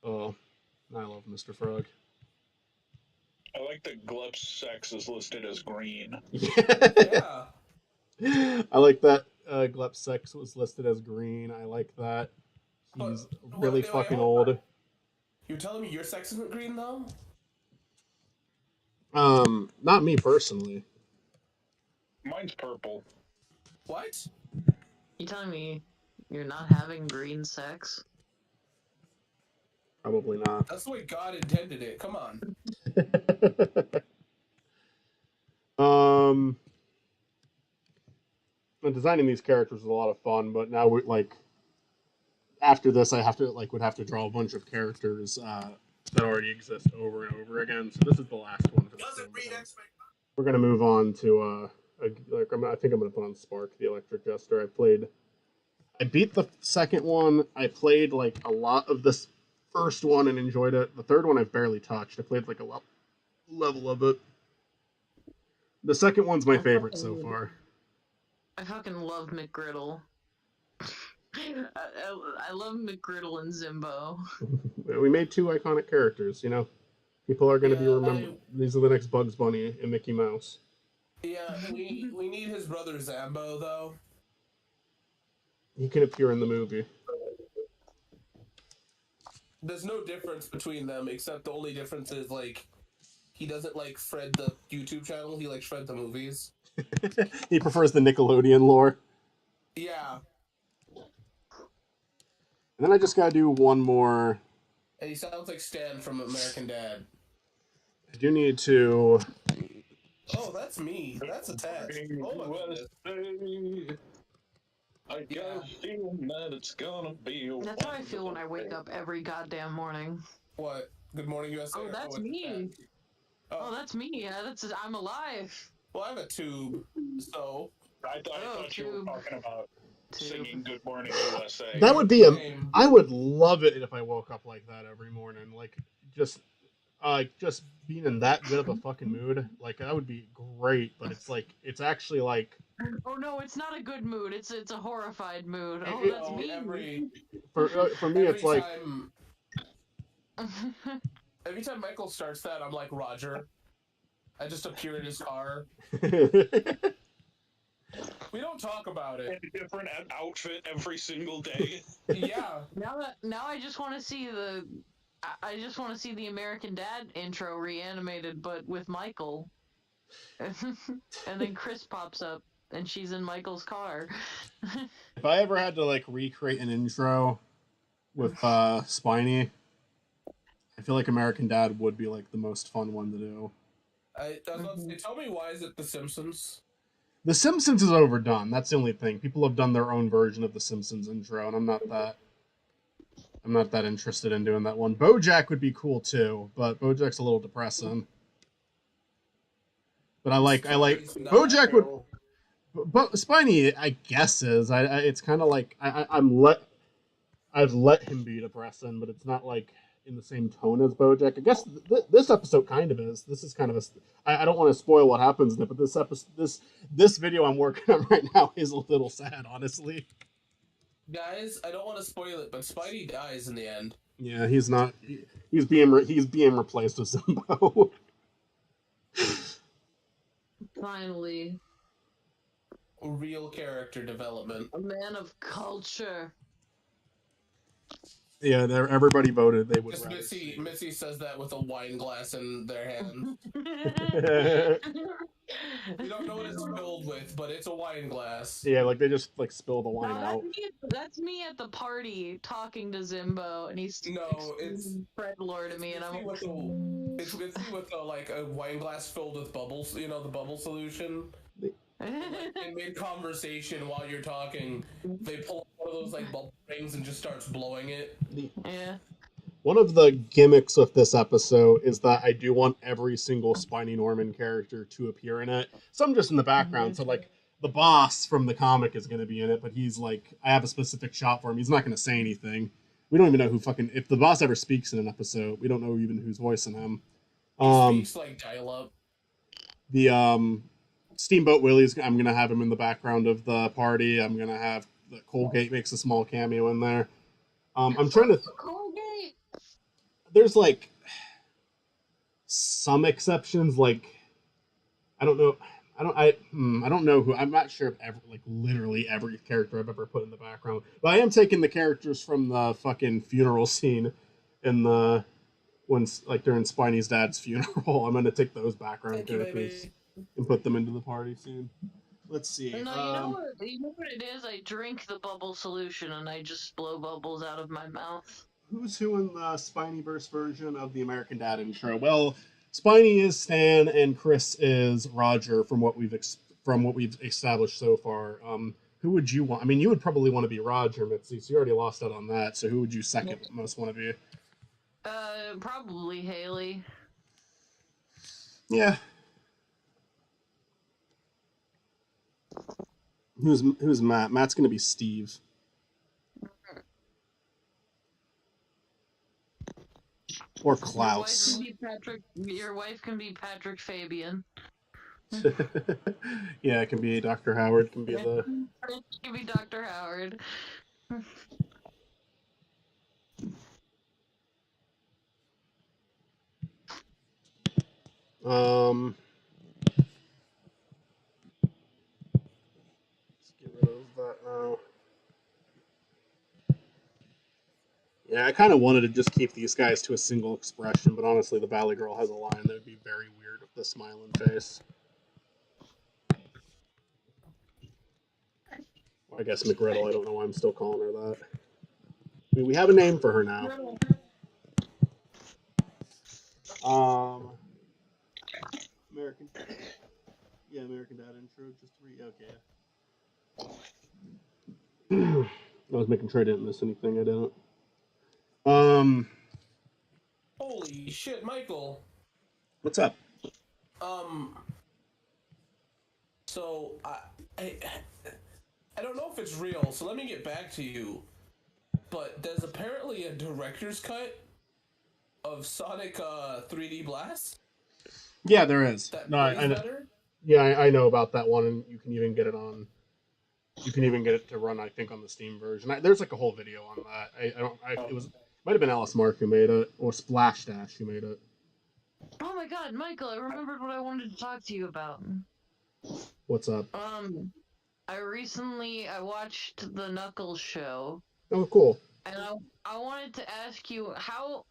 Oh, I love Mr. Frog. I like that Gleb's sex is listed as green. Yeah. I like that Glep sex was listed as green. I like that. He's really fucking old. You're telling me your sex isn't green though? Not me personally. Mine's purple. What? You telling me you're not having green sex? Probably not. That's the way God intended it. Come on. Designing these characters was a lot of fun, but now we're like, after this, I would have to draw a bunch of characters that already exist over and over again. So this is the last one for this game. We're gonna move on to I think I'm gonna put on Spark, the Electric Jester. I beat the second one. I played like a lot of this first one and enjoyed it. The third one I've barely touched. I played like a level of it. The second one's my favorite so far. I fucking love McGriddle. I love McGriddle and Zimbo. We made two iconic characters, you know. People are going to be remembered. These are the next Bugs Bunny and Mickey Mouse. Yeah, we need his brother Zambo though. He can appear in the movie. There's no difference between them except the only difference is like he doesn't like Fred the YouTube channel. He likes Fred the movies. He prefers the Nickelodeon lore. Yeah. And then I just gotta do one more. And he sounds like Stan from American Dad. I do need to. Oh, that's me. That's attached. Oh my goodness. I got a feeling that it's gonna be. That's how I feel when I wake up every goddamn morning. What? Good morning, USA. Oh, that's me. Oh, that's me. Yeah, I'm alive. Well, I have a tube, so. I thought you were talking about singing "Good Morning USA." That would be I would love it if I woke up like that every morning, like just being in that good of a fucking mood. Like that would be great, but it's actually like. Oh no, it's not a good mood. It's a horrified mood. Oh, that's me. For me, it's like. Every time Michael starts that, I'm like Roger. I just appear in his car. We don't talk about it. A different outfit every single day. Yeah. Now I just want to see the American Dad intro reanimated, but with Michael. And then Chris pops up, and she's in Michael's car. If I ever had to like recreate an intro with Spiny, I feel like American Dad would be like the most fun one to do. Tell me, why is it The Simpsons? The Simpsons is overdone. That's the only thing. People have done their own version of the Simpsons intro, and I'm not that interested in doing that one. BoJack would be cool too, but BoJack's a little depressing. But I like BoJack would. But Spiny, I guess is. It's kind of like I've let him be depressing, but it's not like in the same tone as BoJack. I guess this episode kind of is. This is kind of I don't want to spoil what happens in it, but this video I'm working on right now is a little sad, honestly. Guys, I don't want to spoil it, but Spidey dies in the end. Yeah, he's not. He's being replaced with Zimbo. Finally. Real character development. A man of culture. Yeah, everybody voted they would. Missy says that with a wine glass in their hand. We don't know what it's filled with, but it's a wine glass. Yeah, like they just like spill the wine out. That's me at the party talking to Zimbo, and he's Fred lore to me, and I'm. It's Missy with like a wine glass filled with bubbles. You know, the bubble solution. In mid conversation while you're talking, they pull up one of those like bubble rings and just starts blowing it. Yeah. One of the gimmicks of this episode is that I do want every single Spiny Norman character to appear in it. Some just in the background. So like the boss from the comic is going to be in it, but he's like, I have a specific shot for him. He's not going to say anything. We don't even know who if the boss ever speaks in an episode, we don't know even who's voicing him. He speaks like dial-up. The Steamboat Willie's, I'm going to have him in the background of the party. I'm going to have the Colgate makes a small cameo in there. I'm trying to... Colgate! There's like some exceptions, like I don't know who. I'm not sure if literally every character I've ever put in the background, but I am taking the characters from the fucking funeral scene in during Spiny's dad's funeral. I'm gonna take those background characters and put them into the party scene. Let's see. No, you know what it is? I drink the bubble solution and I just blow bubbles out of my mouth. Who's who in the Spinyverse version of the American Dad intro? Well, Spiny is Stan and Chris is Roger from what we've established so far. Who would you want? I mean, you would probably want to be Roger, Mitzi, so you already lost out on that. So who would you second most want to be? Probably Haley. Yeah. Who's Matt? Matt's gonna be Steve. Or Your wife Klaus. can be Patrick. Your wife can be Patrick Fabian. Yeah, it can be Dr. Howard. Can be the. It can be Dr. Howard. Let's get rid of that now. Yeah, I kind of wanted to just keep these guys to a single expression, but honestly, the Valley Girl has a line that would be very weird with the smiling face. Well, I guess McGriddle. I don't know why I'm still calling her that. I mean, we have a name for her now. American. Yeah, American Dad intro. Just okay. I was making sure I didn't miss anything. I didn't. Holy shit, Michael. What's up? So I don't know if it's real, so let me get back to you. But there's apparently a director's cut of Sonic 3D Blast. Yeah, there is. That No, plays I know. better. Yeah, I know about that one, and you can even get it on. You can even get it to run, I think, on the Steam version. There's like a whole video on that. It might have been Alice Mark who made it, or Splash Dash who made it. Oh my god, Michael, I remembered what I wanted to talk to you about. What's up? I watched the Knuckles show. Oh, cool. And I wanted to ask you how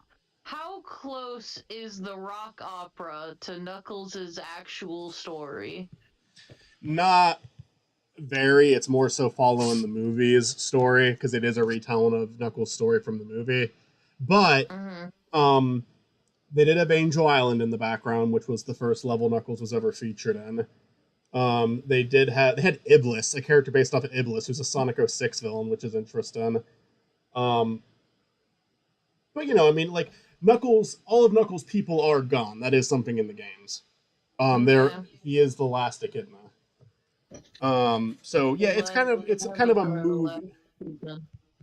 close is the rock opera to Knuckles' actual story? Not very. It's more so following the movie's story because it is a retelling of Knuckles' story from the movie. But they did have Angel Island in the background, which was the first level Knuckles was ever featured in. They had Iblis, a character based off of Iblis, who's a Sonic 06 villain, which is interesting. But you know, I mean, like Knuckles, all of Knuckles' people are gone. That is something in the games. He is the last Echidna. So yeah, it's kind of a movie.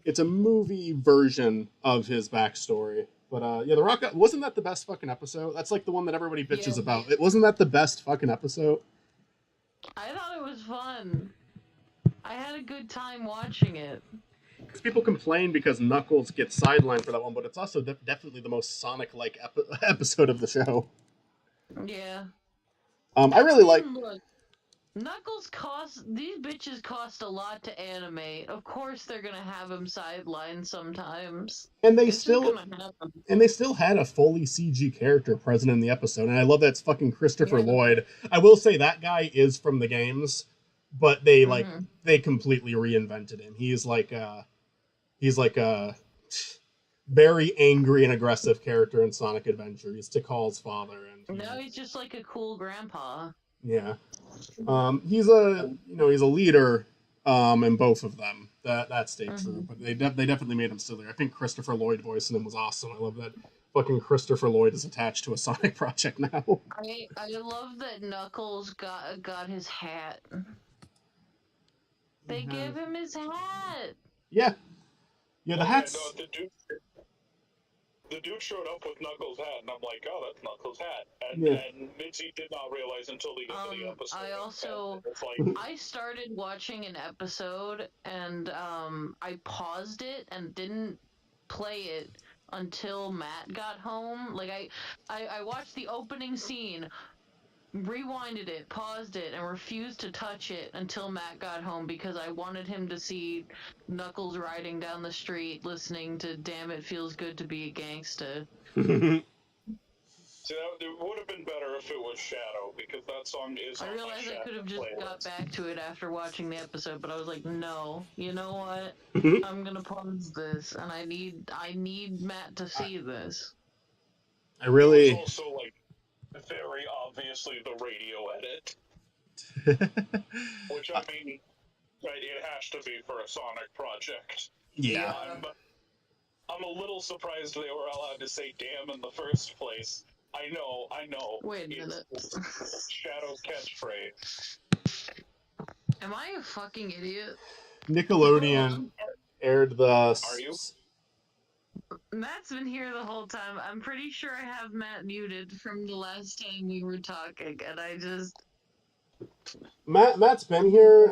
It's a movie version of his backstory. But yeah, the Rock wasn't that the best fucking episode? That's like the one that everybody bitches about. It wasn't that the best fucking episode? I thought it was fun. I had a good time watching it. Because people complain because Knuckles gets sidelined for that one, but it's also definitely the most Sonic-like episode of the show. Yeah. I really like. Look, Knuckles these bitches cost a lot to animate. Of course they're gonna have him sidelined sometimes. And they still had a fully CG character present in the episode, and I love that's fucking Christopher Lloyd. I will say that guy is from the games, but they they completely reinvented him. He's like a very angry and aggressive character in Sonic Adventure. He's Tikal's father, and now he's just like a cool grandpa. Yeah. He's a leader in both of them. That stayed true, but they definitely made him sillier. I think Christopher Lloyd voicing him was awesome. I love that fucking Christopher Lloyd is attached to a Sonic project now. I love that Knuckles got his hat. They gave him his hat. Yeah. Yeah, the hat's... Yeah, no, the dude showed up with Knuckles' hat, and I'm like, oh, that's Knuckles' hat. And Mitzi did not realize until they got to the episode. I started watching an episode, and I paused it and didn't play it until Matt got home. Like, I watched the opening scene, rewinded it, paused it, and refused to touch it until Matt got home because I wanted him to see Knuckles riding down the street listening to Damn It Feels Good to Be a Gangsta. See, it would have been better if it was Shadow, because that song is on my Shadow. I realized I could have just got back to it after watching the episode, but I was like, no, you know what? I'm gonna pause this, and I need Matt to see this. I really... It was also, like, very obviously the radio edit. Which, I mean, it has to be for a Sonic project. Yeah. I'm a little surprised they were allowed to say damn in the first place. I know. Wait a minute. Shadow's catchphrase. Am I a fucking idiot? Nickelodeon aired the... Are you? Matt's been here the whole time. I'm pretty sure I have Matt muted from the last time we were talking, and I just... Matt's been here,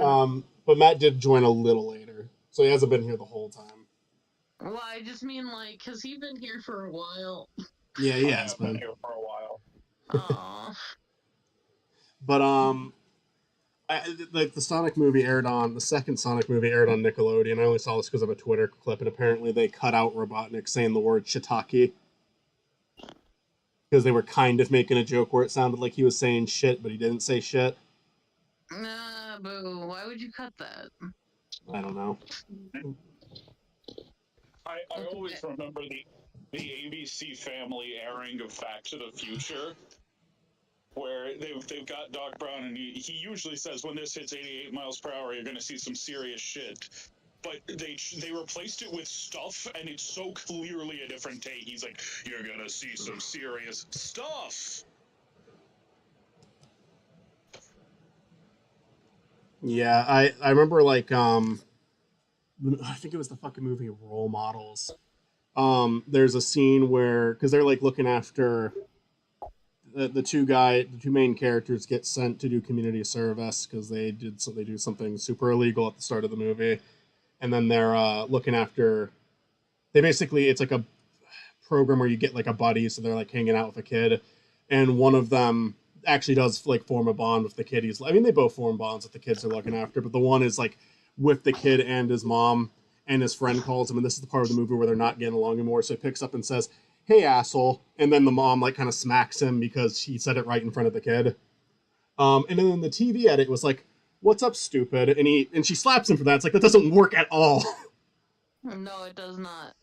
but Matt did join a little later, so he hasn't been here the whole time. Well, I just mean, like, because he's been here for a while. Yeah, he has been here for a while. Aww. But like the Sonic movie aired on the second Sonic movie aired on Nickelodeon. I only saw this because of a Twitter clip, and apparently they cut out Robotnik saying the word shiitake because they were kind of making a joke where it sounded like he was saying shit, but he didn't say shit. Nah, boo. Why would you cut that? I don't know. I always remember the ABC Family airing of Back to the Future, where they've got Doc Brown, and he usually says when this hits 88 miles per hour, you're going to see some serious shit. But they replaced it with stuff, and it's so clearly a different take. He's like, you're going to see some serious stuff. Yeah, I remember like I think it was the fucking movie Role Models. There's a scene where because they're like looking after the two main characters get sent to do community service because they do something super illegal at the start of the movie, and then they're looking after. It's like a program where you get like a buddy, so they're like hanging out with a kid, and one of them actually does like form a bond with the kid. They both form bonds with the kids they're looking after, but the one is like with the kid and his mom, and his friend calls him, and this is the part of the movie where they're not getting along anymore, so he picks up and says, "Hey, asshole," and then the mom like kind of smacks him because he said it right in front of the kid. And then in the TV edit, it was like, "What's up, stupid?" And she slaps him for that. It's like, that doesn't work at all. No, it does not.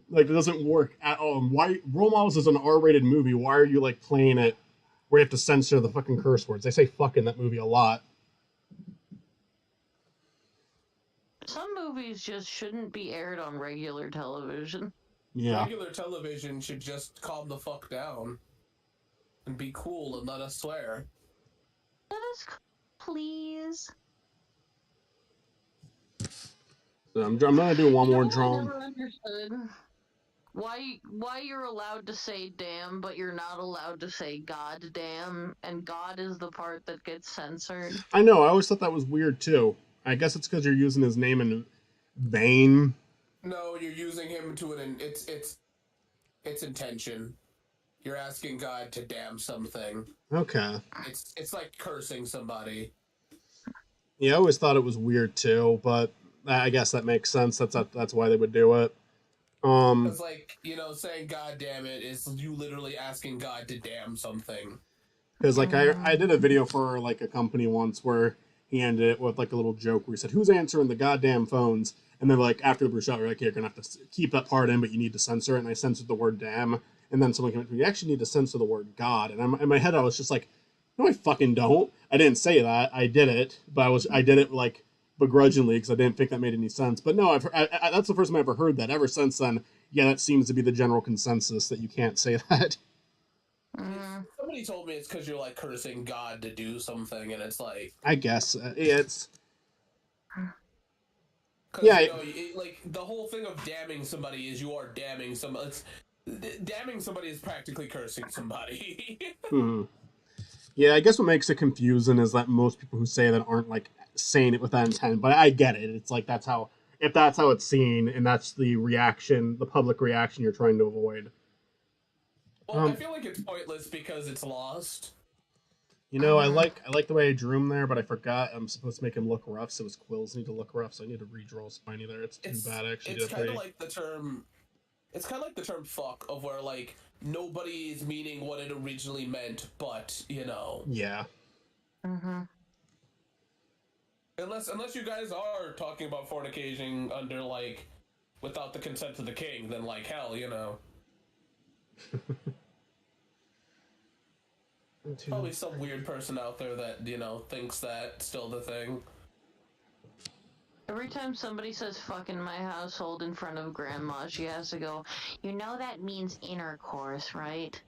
Like, it doesn't work at all. Why Role Models is an R-rated movie? Why are you like playing it where you have to censor the fucking curse words? They say "fuck" in that movie a lot. Some movies just shouldn't be aired on regular television. Yeah. Regular television should just calm the fuck down and be cool and let us swear. Let us, please. So I'm gonna do one more I drawing. never understood why you're allowed to say damn, but you're not allowed to say god damn, and god is the part that gets censored. I know. I always thought that was weird too. I guess it's because you're using his name in vain. No, you're using him to it's intention. You're asking God to damn something. Okay. It's like cursing somebody. Yeah, I always thought it was weird too, but I guess that makes sense. That's why they would do it. It's like, saying God damn it is you literally asking God to damn something. Because like I did a video for like a company once where he ended it with like a little joke where he said, "Who's answering the goddamn phones?" And then like after the shot, we're like, "You're gonna have to keep that part in, but you need to censor it." And I censored the word "damn," and then someone came up to me, "You actually need to censor the word God." And in my head, I was just like, "No, I fucking don't. I didn't say that. I did it, but I did it like begrudgingly because I didn't think that made any sense." But no, that's the first time I ever heard that. Ever since then, yeah, that seems to be the general consensus that you can't say that. Somebody told me it's because you're like cursing God to do something, and it's like, I guess it's. Yeah, like the whole thing of damning somebody is you are damning somebody. Damning somebody is practically cursing somebody. Yeah, I guess what makes it confusing is that most people who say that aren't like saying it with that intent. But I get it. It's like if that's how it's seen, and that's the reaction, the public reaction you're trying to avoid. Well, I feel like it's pointless because it's lost. I like the way I drew him there, but I forgot I'm supposed to make him look rough, so his quills need to look rough, so I need to redraw Spiny there. It's too bad, actually. It's kind of like the term. It's kind of like the term "fuck" of where like nobody is meaning what it originally meant, but Yeah. Unless you guys are talking about fornicating under like without the consent of the king, then like hell, Probably some weird person out there that, thinks that's still the thing. Every time somebody says fuck in my household in front of grandma, she has to go, that means intercourse, right?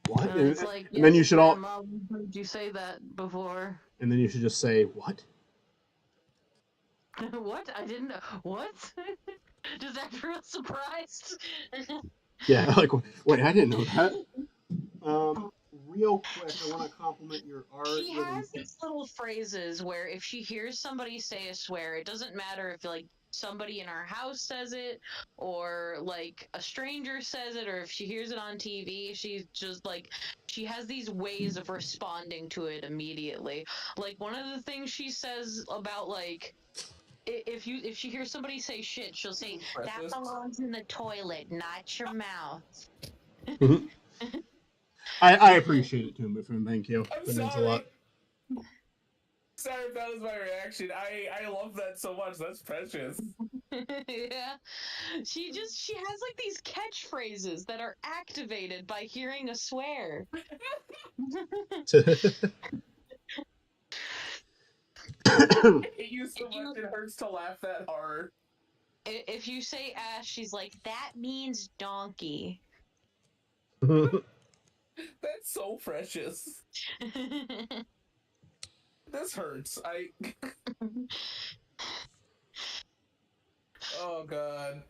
What? And it's like, and then you should grandma, heard you say that before. And then you should just say, what? What? I didn't know. What? Does that feel surprised? Yeah, like, wait, I didn't know that. Real quick, I want to compliment your art. She has these little phrases where if she hears somebody say a swear, it doesn't matter if like somebody in our house says it or like a stranger says it or if she hears it on TV, she's just like she has these ways of responding to it immediately. Like one of the things she says about like if she hears somebody say shit, she'll say that Breakfast. belongs in the toilet, not your mouth. I appreciate it too, my friend. Thank you. I'm That means a lot. sorry. Sorry if that was my reaction. I love that so much. That's precious. Yeah. She has like these catchphrases that are activated by hearing a swear. It used so much it hurts to laugh that hard. If you say ass, she's like, that means donkey. That's so precious. This hurts. Oh god.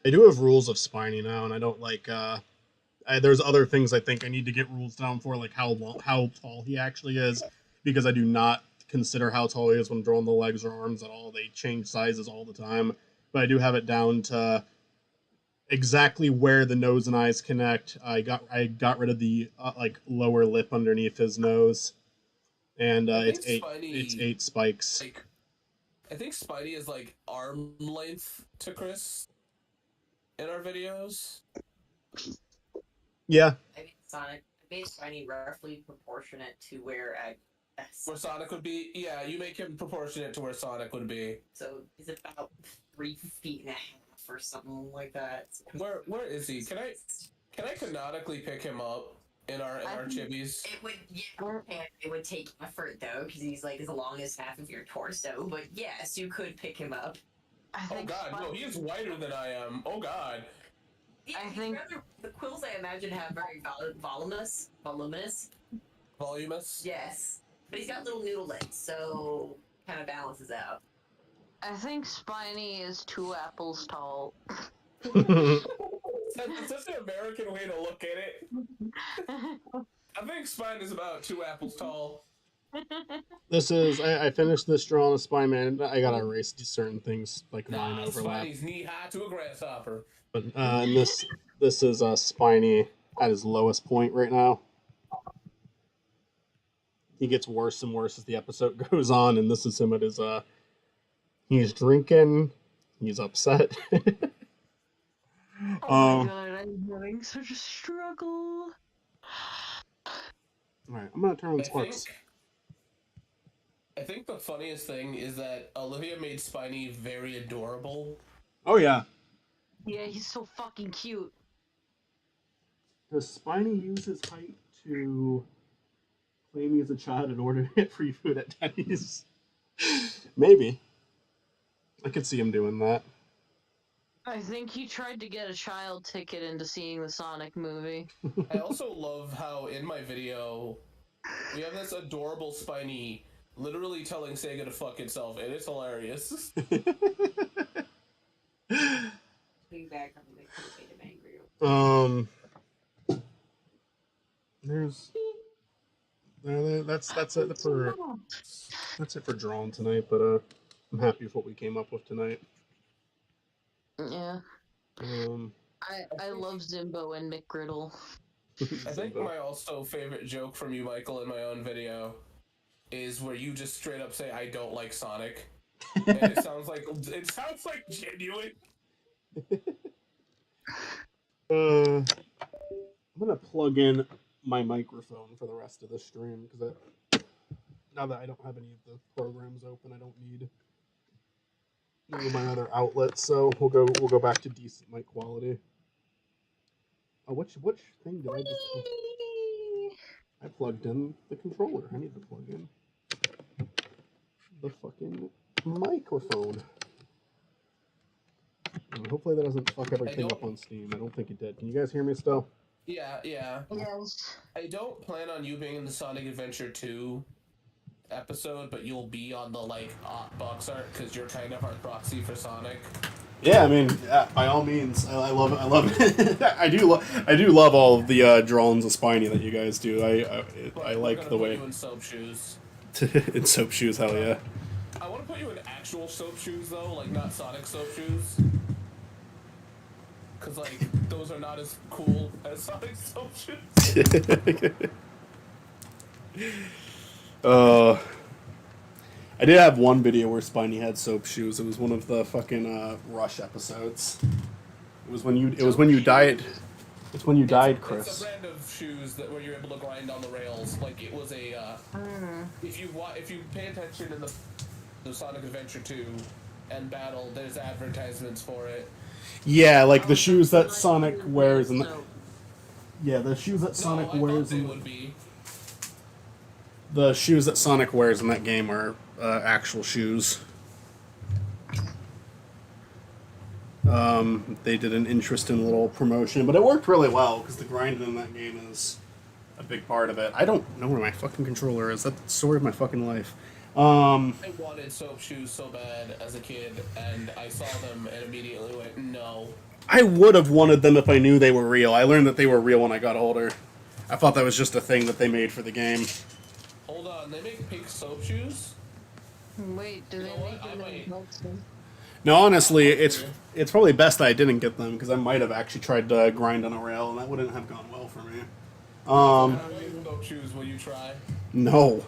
I do have rules of Spiny now, and I don't like. There's other things I think I need to get rules down for, like how tall he actually is, because I do not consider how tall he is when drawing the legs or arms at all. They change sizes all the time, but I do have it down to exactly where the nose and eyes connect. I got rid of the like lower lip underneath his nose, and it's eight spikes. Like, I think Spidey is like arm length to Chris in our videos. Yeah. I made Spiny roughly proportionate to where where Sonic would be. Yeah, you make him proportionate to where Sonic would be. So he's about 3 feet and a half or something like that. Where is he? Can I canonically pick him up in our chibis? It would take effort though, because he's like as long as half of your torso. But yes, you could pick him up. Oh god, no, he is wider than I am. Oh god. Yeah, I think the quills I imagine have very voluminous. Voluminous? Yes, but he's got little noodle legs, so kind of balances out. I think Spiny is 2 apples tall. That's such an American way to look at it. I think Spine is about 2 apples tall. This is I finished this drawing of Spine Man. I gotta erase certain things like mine overlap. Spidey's knee high to a grasshopper. But and this is Spiny at his lowest point right now. He gets worse and worse as the episode goes on, and this is him at his he's drinking, he's upset. Oh my god, I'm having such a struggle. Alright, I'm gonna turn on Sparks. I think the funniest thing is that Olivia made Spiny very adorable. Oh yeah. Yeah, he's so fucking cute. Does Spiny use his height to claim he's a child in order to get free food at Denny's? Maybe. I could see him doing that. I think he tried to get a child ticket into seeing the Sonic movie. I also love how in my video we have this adorable Spiny literally telling Sega to fuck itself, and it's hilarious. That's it for drawing tonight, but I'm happy with what we came up with tonight. Yeah. I love Zimbo and McGriddle. I think my also favorite joke from you, Michael, in my own video is where you just straight up say, "I don't like Sonic." And it sounds like genuine. I'm gonna plug in my microphone for the rest of the stream because now that I don't have any of the programs open, I don't need my other outlets. So we'll go back to decent mic quality. Oh, which thing did I just? Oh, I plugged in the controller. I need to plug in the fucking microphone. And hopefully that doesn't fuck everything up on Steam. I don't think it did. Can you guys hear me still? Yeah. Yes. I don't plan on you being in the Sonic Adventure 2 episode, but you'll be on the like box art because you're kind of our proxy for Sonic. Yeah, I mean, by all means, I love it. I love it. I do love all of the drawings of Spiny that you guys do. I like the way. Put you in soap shoes. In soap shoes, hell yeah. I want to put you in actual soap shoes though, like not Sonic soap shoes. Cause like those are not as cool as Sonic soap shoes. I did have one video where Spiny had soap shoes. It was one of the fucking Rush episodes. It was when you died. It's when you died, Chris. It's a brand of shoes where you're able to grind on the rails. Like it was a. If you pay attention in the Sonic Adventure 2 and Battle, there's advertisements for it. Yeah, like the shoes that Sonic wears in the. Yeah, the shoes that Sonic wears in. Would be. The shoes that Sonic wears in that game are actual shoes. They did an interesting little promotion, but it worked really well because the grinding in that game is a big part of it. I don't know where my fucking controller is. That's the story of my fucking life. I wanted soap shoes so bad as a kid, and I saw them and immediately went, no. I would have wanted them if I knew they were real. I learned that they were real when I got older. I thought that was just a thing that they made for the game. Hold on, they make pink soap shoes? Wait, do they make them in Pokemon? No, honestly, it's probably best that I didn't get them because I might have actually tried to grind on a rail and that wouldn't have gone well for me. Soap shoes, will you try? No.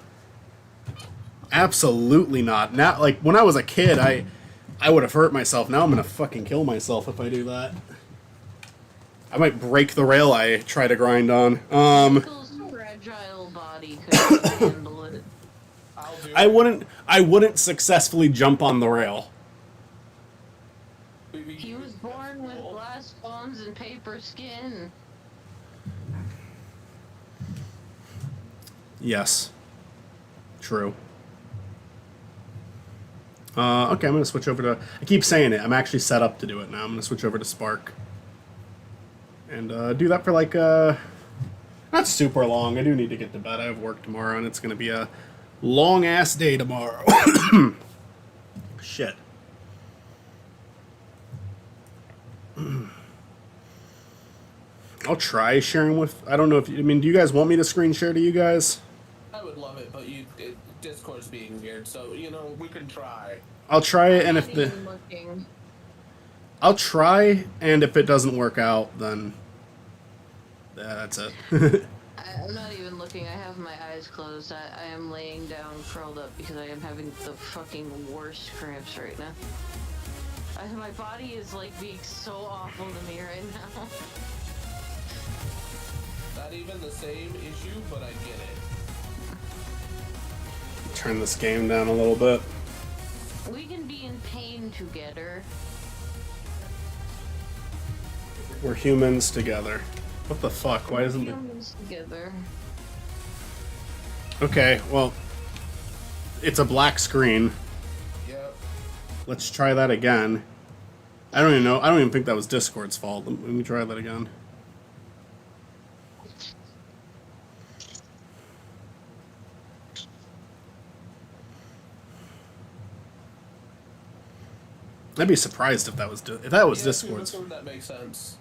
Absolutely not. Now, like when I was a kid, I would have hurt myself. Now I'm gonna fucking kill myself if I do that. I might break the rail I try to grind on. Michael's fragile body could handle it. I wouldn't successfully jump on the rail. He was born with glass bones and paper skin. Yes. True. Okay, I'm going to switch over to... I keep saying it. I'm actually set up to do it now. I'm going to switch over to Spark. And do that for like... not super long. I do need to get to bed. I have work tomorrow, and it's going to be a long-ass day tomorrow. Shit. I'll try sharing with... I don't know if... I mean, do you guys want me to screen share to you guys? I would love it, but Discord's being weird, so, you know, we can try. I'll try it, and if the... I'll try, and if it doesn't work out, then... Yeah, that's it. I'm not even looking. I have my eyes closed. I am laying down, curled up, because I am having the fucking worst cramps right now. My body is, like, being so awful to me right now. Not even the same issue, but I get it. Turn this game down a little bit. We can be in pain together. We're humans together. What the fuck? Why isn't it? Humans together. Okay, well, it's a black screen. Yep. Let's try that again. I don't even know. I don't even think that was Discord's fault. Let me try that again. I'd be surprised if that was Discord's. That makes sense.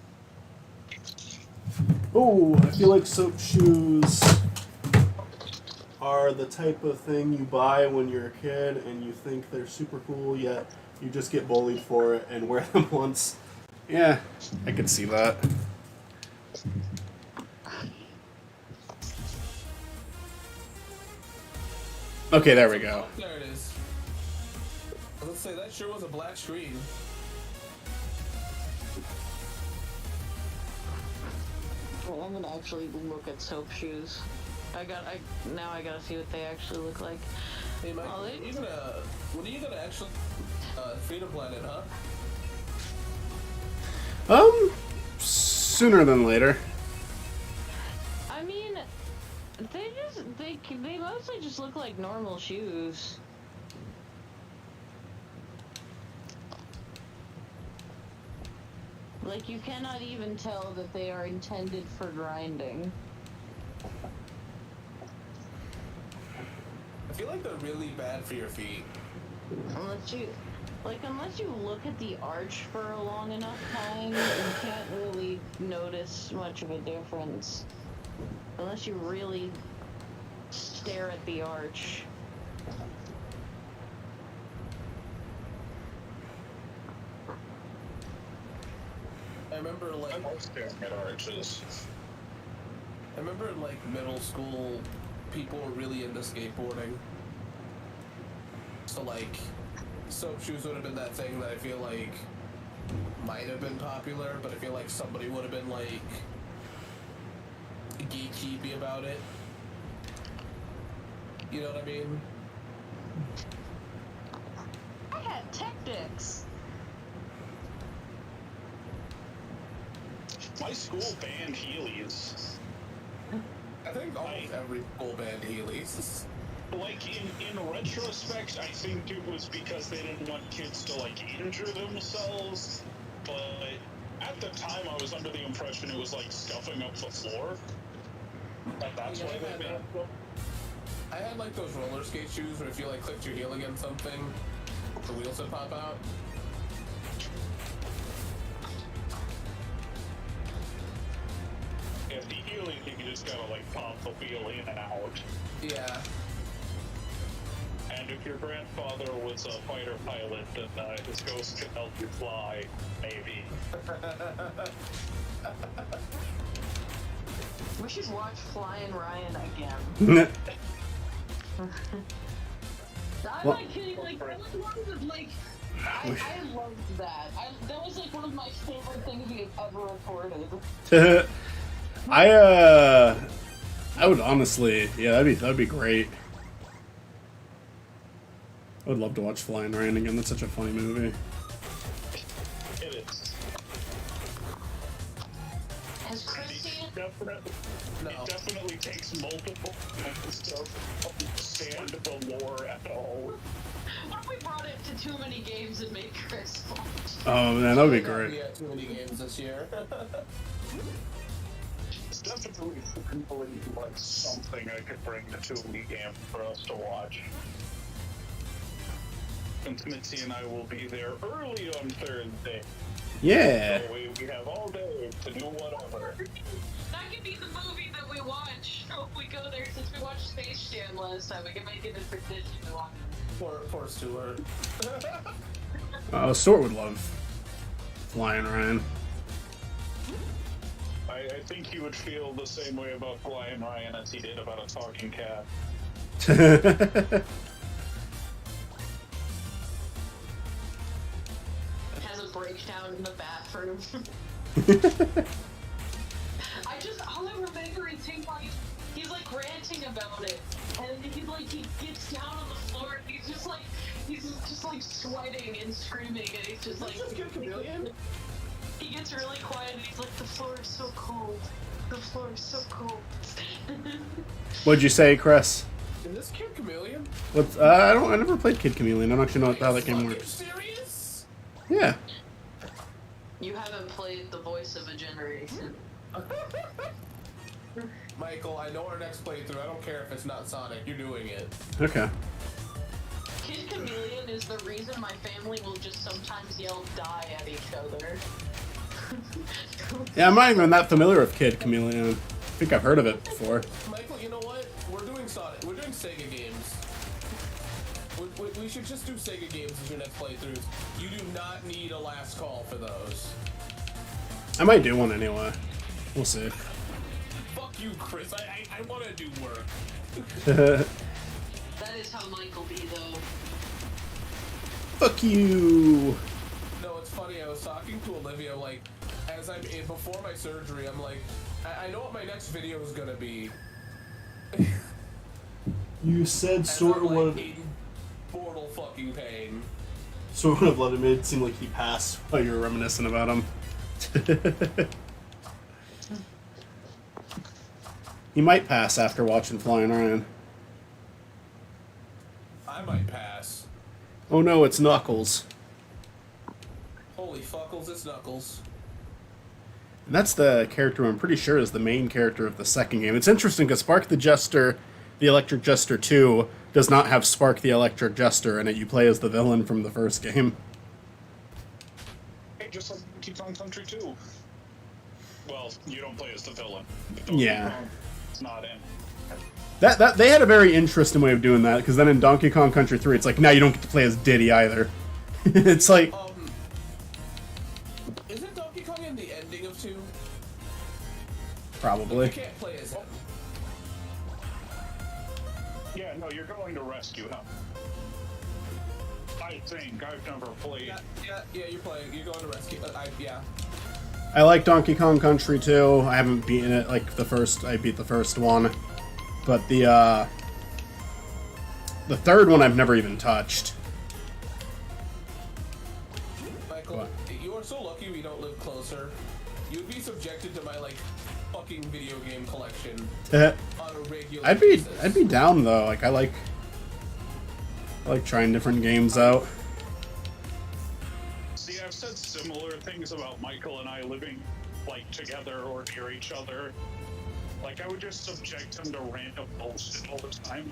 Oh, I feel like soap shoes are the type of thing you buy when you're a kid and you think they're super cool, yet you just get bullied for it and wear them once. Yeah, I could see that. Okay, there we go. There it is. Let's say that sure was a black screen. Well, I'm gonna actually look at soap shoes. Now I gotta see what they actually look like. Hey Mike, when are you gonna actually Freedom Planet, huh? Sooner than later. I mean, they mostly just look like normal shoes. Like, you cannot even tell that they are intended for grinding. I feel like they're really bad for your feet. Unless you look at the arch for a long enough time, you can't really notice much of a difference. Unless you really stare at the arch. I remember, like, I love staring at arches. I remember in, like, middle school, people were really into skateboarding. So, like, soap shoes would have been that thing that I feel like might have been popular, but I feel like somebody would have been, like, gatekeepy about it. You know what I mean? I had tactics. My school banned Heelys. I think almost every school banned Heelys. Like, in retrospect, I think it was because they didn't want kids to, like, injure themselves, but at the time I was under the impression it was, like, scuffing up the floor. Like, that's why they banned them. I had, like, those roller skate shoes where if you, like, clicked your heel against something, the wheels would pop out. If the Heelys, you can just gotta, like, pop the wheel in and out. Yeah. And if your grandfather was a fighter pilot, then his ghost can help you fly, maybe. We should watch Flying Ryan again. I'm not kidding, like, that was one of the, like, I loved that. That was, like, one of my favorite things we have ever recorded. I would honestly, yeah, that'd be great. I would love to watch Flying Ryan again. That's such a funny movie. It is. Has Christy... It definitely takes multiple moments to understand the lore at all. What if we brought it to too many games and made Chris watch? Oh man, that would be great. We had too many games this year. It's definitely like something I could bring to 2D game for us to watch. And Mitzi and I will be there early on Thursday. Yeah. So we have all day to do whatever. That could be the movie that we watch if we go there. Since we watched Space Jam last time, we can make it a tradition to watch. Poor Stuart. Stuart would love Flying Ryan. I think he would feel the same way about Flying Ryan as he did about a talking cat. Has a breakdown in the bathroom. All I remember is him, like, he's like ranting about it, and he's like, he gets down on the floor, and he's just like sweating and screaming, and he's just like, Kid Chameleon? He gets really quiet, and he's like, the floor is so cold. The floor is so cold. What'd you say, Chris? Is this Kid Chameleon? What's I never played Kid Chameleon. I don't actually know how that game works. Serious? Yeah. You haven't played the voice of a generation. Michael, I know our next playthrough. I don't care if it's not Sonic. You're doing it. Okay. Kid Chameleon is the reason my family will just sometimes yell die at each other. Yeah, I'm not even that familiar with Kid Chameleon. I think I've heard of it before. Michael, you know what? We're doing Sonic. We're doing Sega games. We should just do Sega games as your next playthroughs. You do not need a last call for those. I might do one anyway. We'll see. Fuck you, Chris. I want to do work. That is how Michael be, though. Fuck you. No, it's funny. I was talking to Olivia, like, as I'm in, before my surgery, I'm like, I know what my next video is gonna be. You said And sort I'm, of like, what. in mortal fucking pain. Sort of let it made it seem like he passed while you were reminiscing about him. He might pass after watching Flying Ryan. I might pass. Oh no, it's Knuckles. Holy fuckles, it's Knuckles. And that's the character I'm pretty sure is the main character of the second game. It's interesting because Spark the Jester, the Electric Jester 2, does not have Spark the Electric Jester in it. You play as the villain from the first game. Hey, just like Donkey Kong Country 2. Well, you don't play as the villain. Yeah. It's not in. That they had a very interesting way of doing that, because then in Donkey Kong Country 3, it's like, now you don't get to play as Diddy either. It's like... Isn't Donkey Kong in the ending of 2? Probably. You can't play as him. Yeah, no, you're going to rescue him. I think. I've never played. Yeah, you're playing. You're going to rescue. Yeah. I like Donkey Kong Country 2. I haven't beaten it like the first. I beat the first one. But the third one I've never even touched. Michael, what? You are so lucky we don't live closer. You'd be subjected to my, like, fucking video game collection on a regular basis. I'd be down though. Like I like trying different games out. See, I've said similar things about Michael and I living like together or near each other. Like I would just subject him to random bullshit all the time.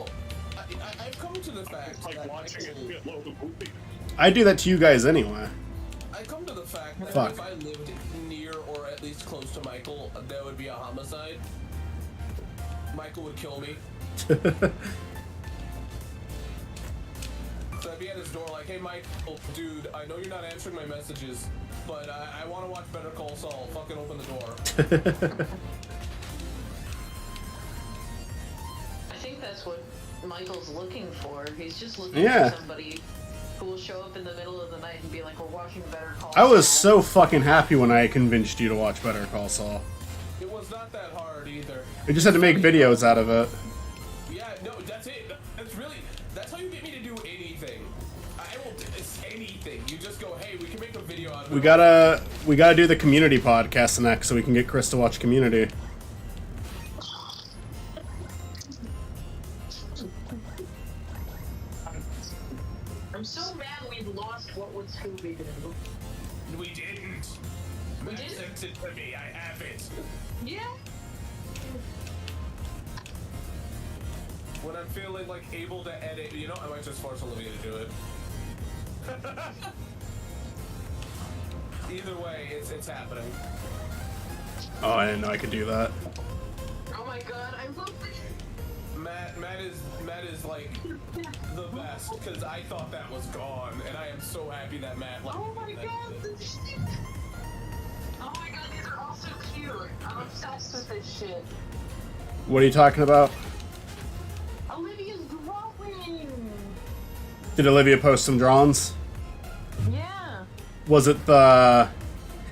I've come to the fact Like that watching a shitload of movies. I do that to you guys anyway. I come to the fact that Fuck. if I lived near or at least close to Michael, there would be a homicide. Michael would kill me. So I'd be at his door like, hey Michael, dude, I know you're not answering my messages, but I want to watch Better Call Saul. Fucking open the door. I think that's what Michael's looking for. He's just looking Yeah. for somebody who will show up in the middle of the night and be like, we're watching Better Call I was Saul." so fucking happy when I convinced you to watch Better Call Saul. It was not that hard either. We just had to make videos out of it. Yeah, no, that's it. That's how you get me to do anything. I will do anything. You just go, hey, we can make a video out of it. We gotta do the community podcast next so we can get Chris to watch Community. I'm so mad we lost What Would Scooby Do. We didn't. We Matt didn't? sent it to me. I have it. Yeah. When I'm feeling like able to edit, you know, I might just force Olivia to do it. Either way, it's happening. Oh, I didn't know I could do that. Oh my god, I love this. Matt is like the best because I thought that was gone, and I am so happy that Matt like. Oh my god, this shit. Oh my god, these are all so cute. I'm obsessed with this shit. What are you talking about? Olivia's drawing. Did Olivia post some drawings? Yeah. Was it the...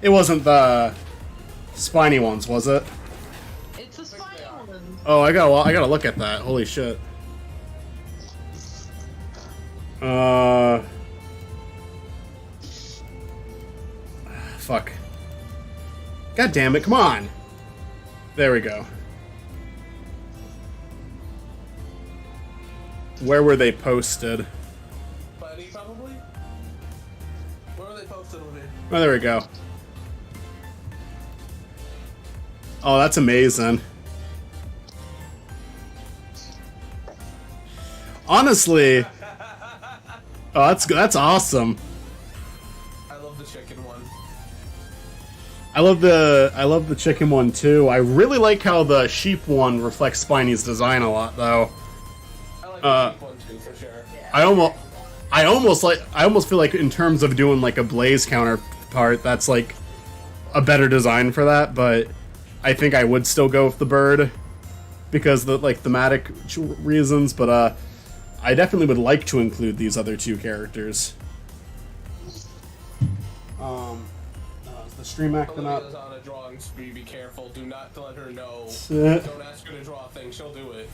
It wasn't the spiny ones, was it? It's a spiny one. Oh, I gotta look at that. Holy shit. Fuck. God damn it, come on! There we go. Where were they posted? Buddy, probably. Where are they posted, Olivia? Oh, there we go. Oh, that's amazing. Honestly, oh, that's awesome. I love the chicken one. I love the chicken one too. I really like how the sheep one reflects Spiny's design a lot, though. I like the sheep one too, for sure. I almost feel like in terms of doing like a Blaze counterpart, that's like a better design for that. But I think I would still go with the bird because the like thematic reasons. But I definitely would like to include these other two characters. Is the stream acting up? Olivia's on a drawing spree. Be careful. Do not let her know. Don't ask her to draw a thing. She'll do it.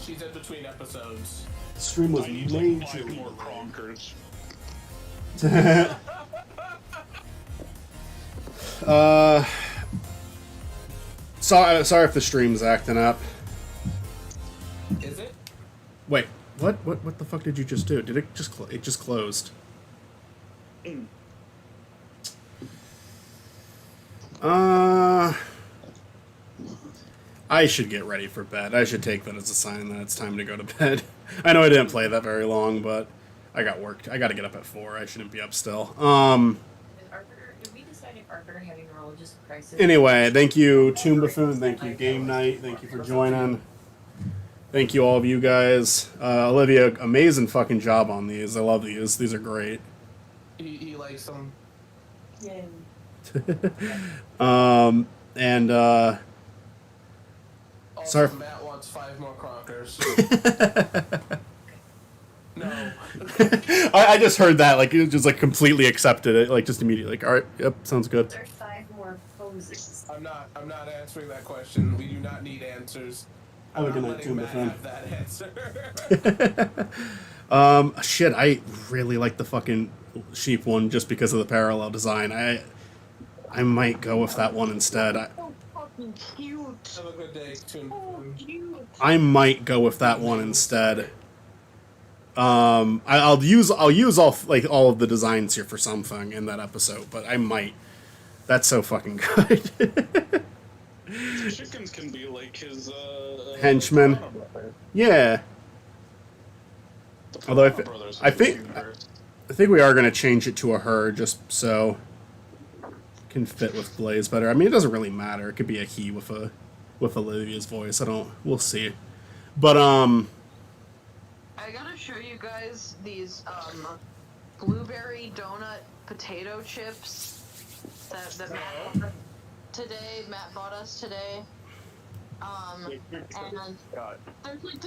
She's in between episodes. The stream was I need majorly like 5 more cronkers. Sorry if the stream's acting up. Is it? Wait, what the fuck did you just do? Did it just it just closed? I should get ready for bed. I should take that as a sign that it's time to go to bed. I know I didn't play that very long, but I got work. I got to get up at 4. I shouldn't be up still. Did we decide if Arthur having a roll just crisis? Anyway, thank you, Tomb Buffoon. Thank you, Game Night. Thank you for joining. Thank you, all of you guys. Olivia, amazing fucking job on these. I love these. These are great. He likes them. Yeah. And Also, sorry. Matt wants 5 more Crockers. No. I just heard that, like, it just, like, completely accepted it, like, just immediately, like, all right, yep, sounds good. There's 5 more poses. I'm not answering that question. We do not need answers. Have a I'm good not night, letting Tomb Matt Buffoon. have that answer. Shit, I really like the fucking sheep one just because of the parallel design. I might go with that one instead. So fucking cute. Have a good day, Toon. So cute. I might go with that one instead. I'll use all of the designs here for something in that episode, but I might. That's so fucking good. The chickens can be like his Henchmen. Piranha brother. Yeah. The Although I Piranha Brothers I is the think- universe. I think we are gonna change it to a her just so it can fit with Blaze better. I mean, it doesn't really matter. It could be a he with Olivia's voice. We'll see. But I gotta show you guys these blueberry donut potato chips that Matt bought us today. And God. there's like this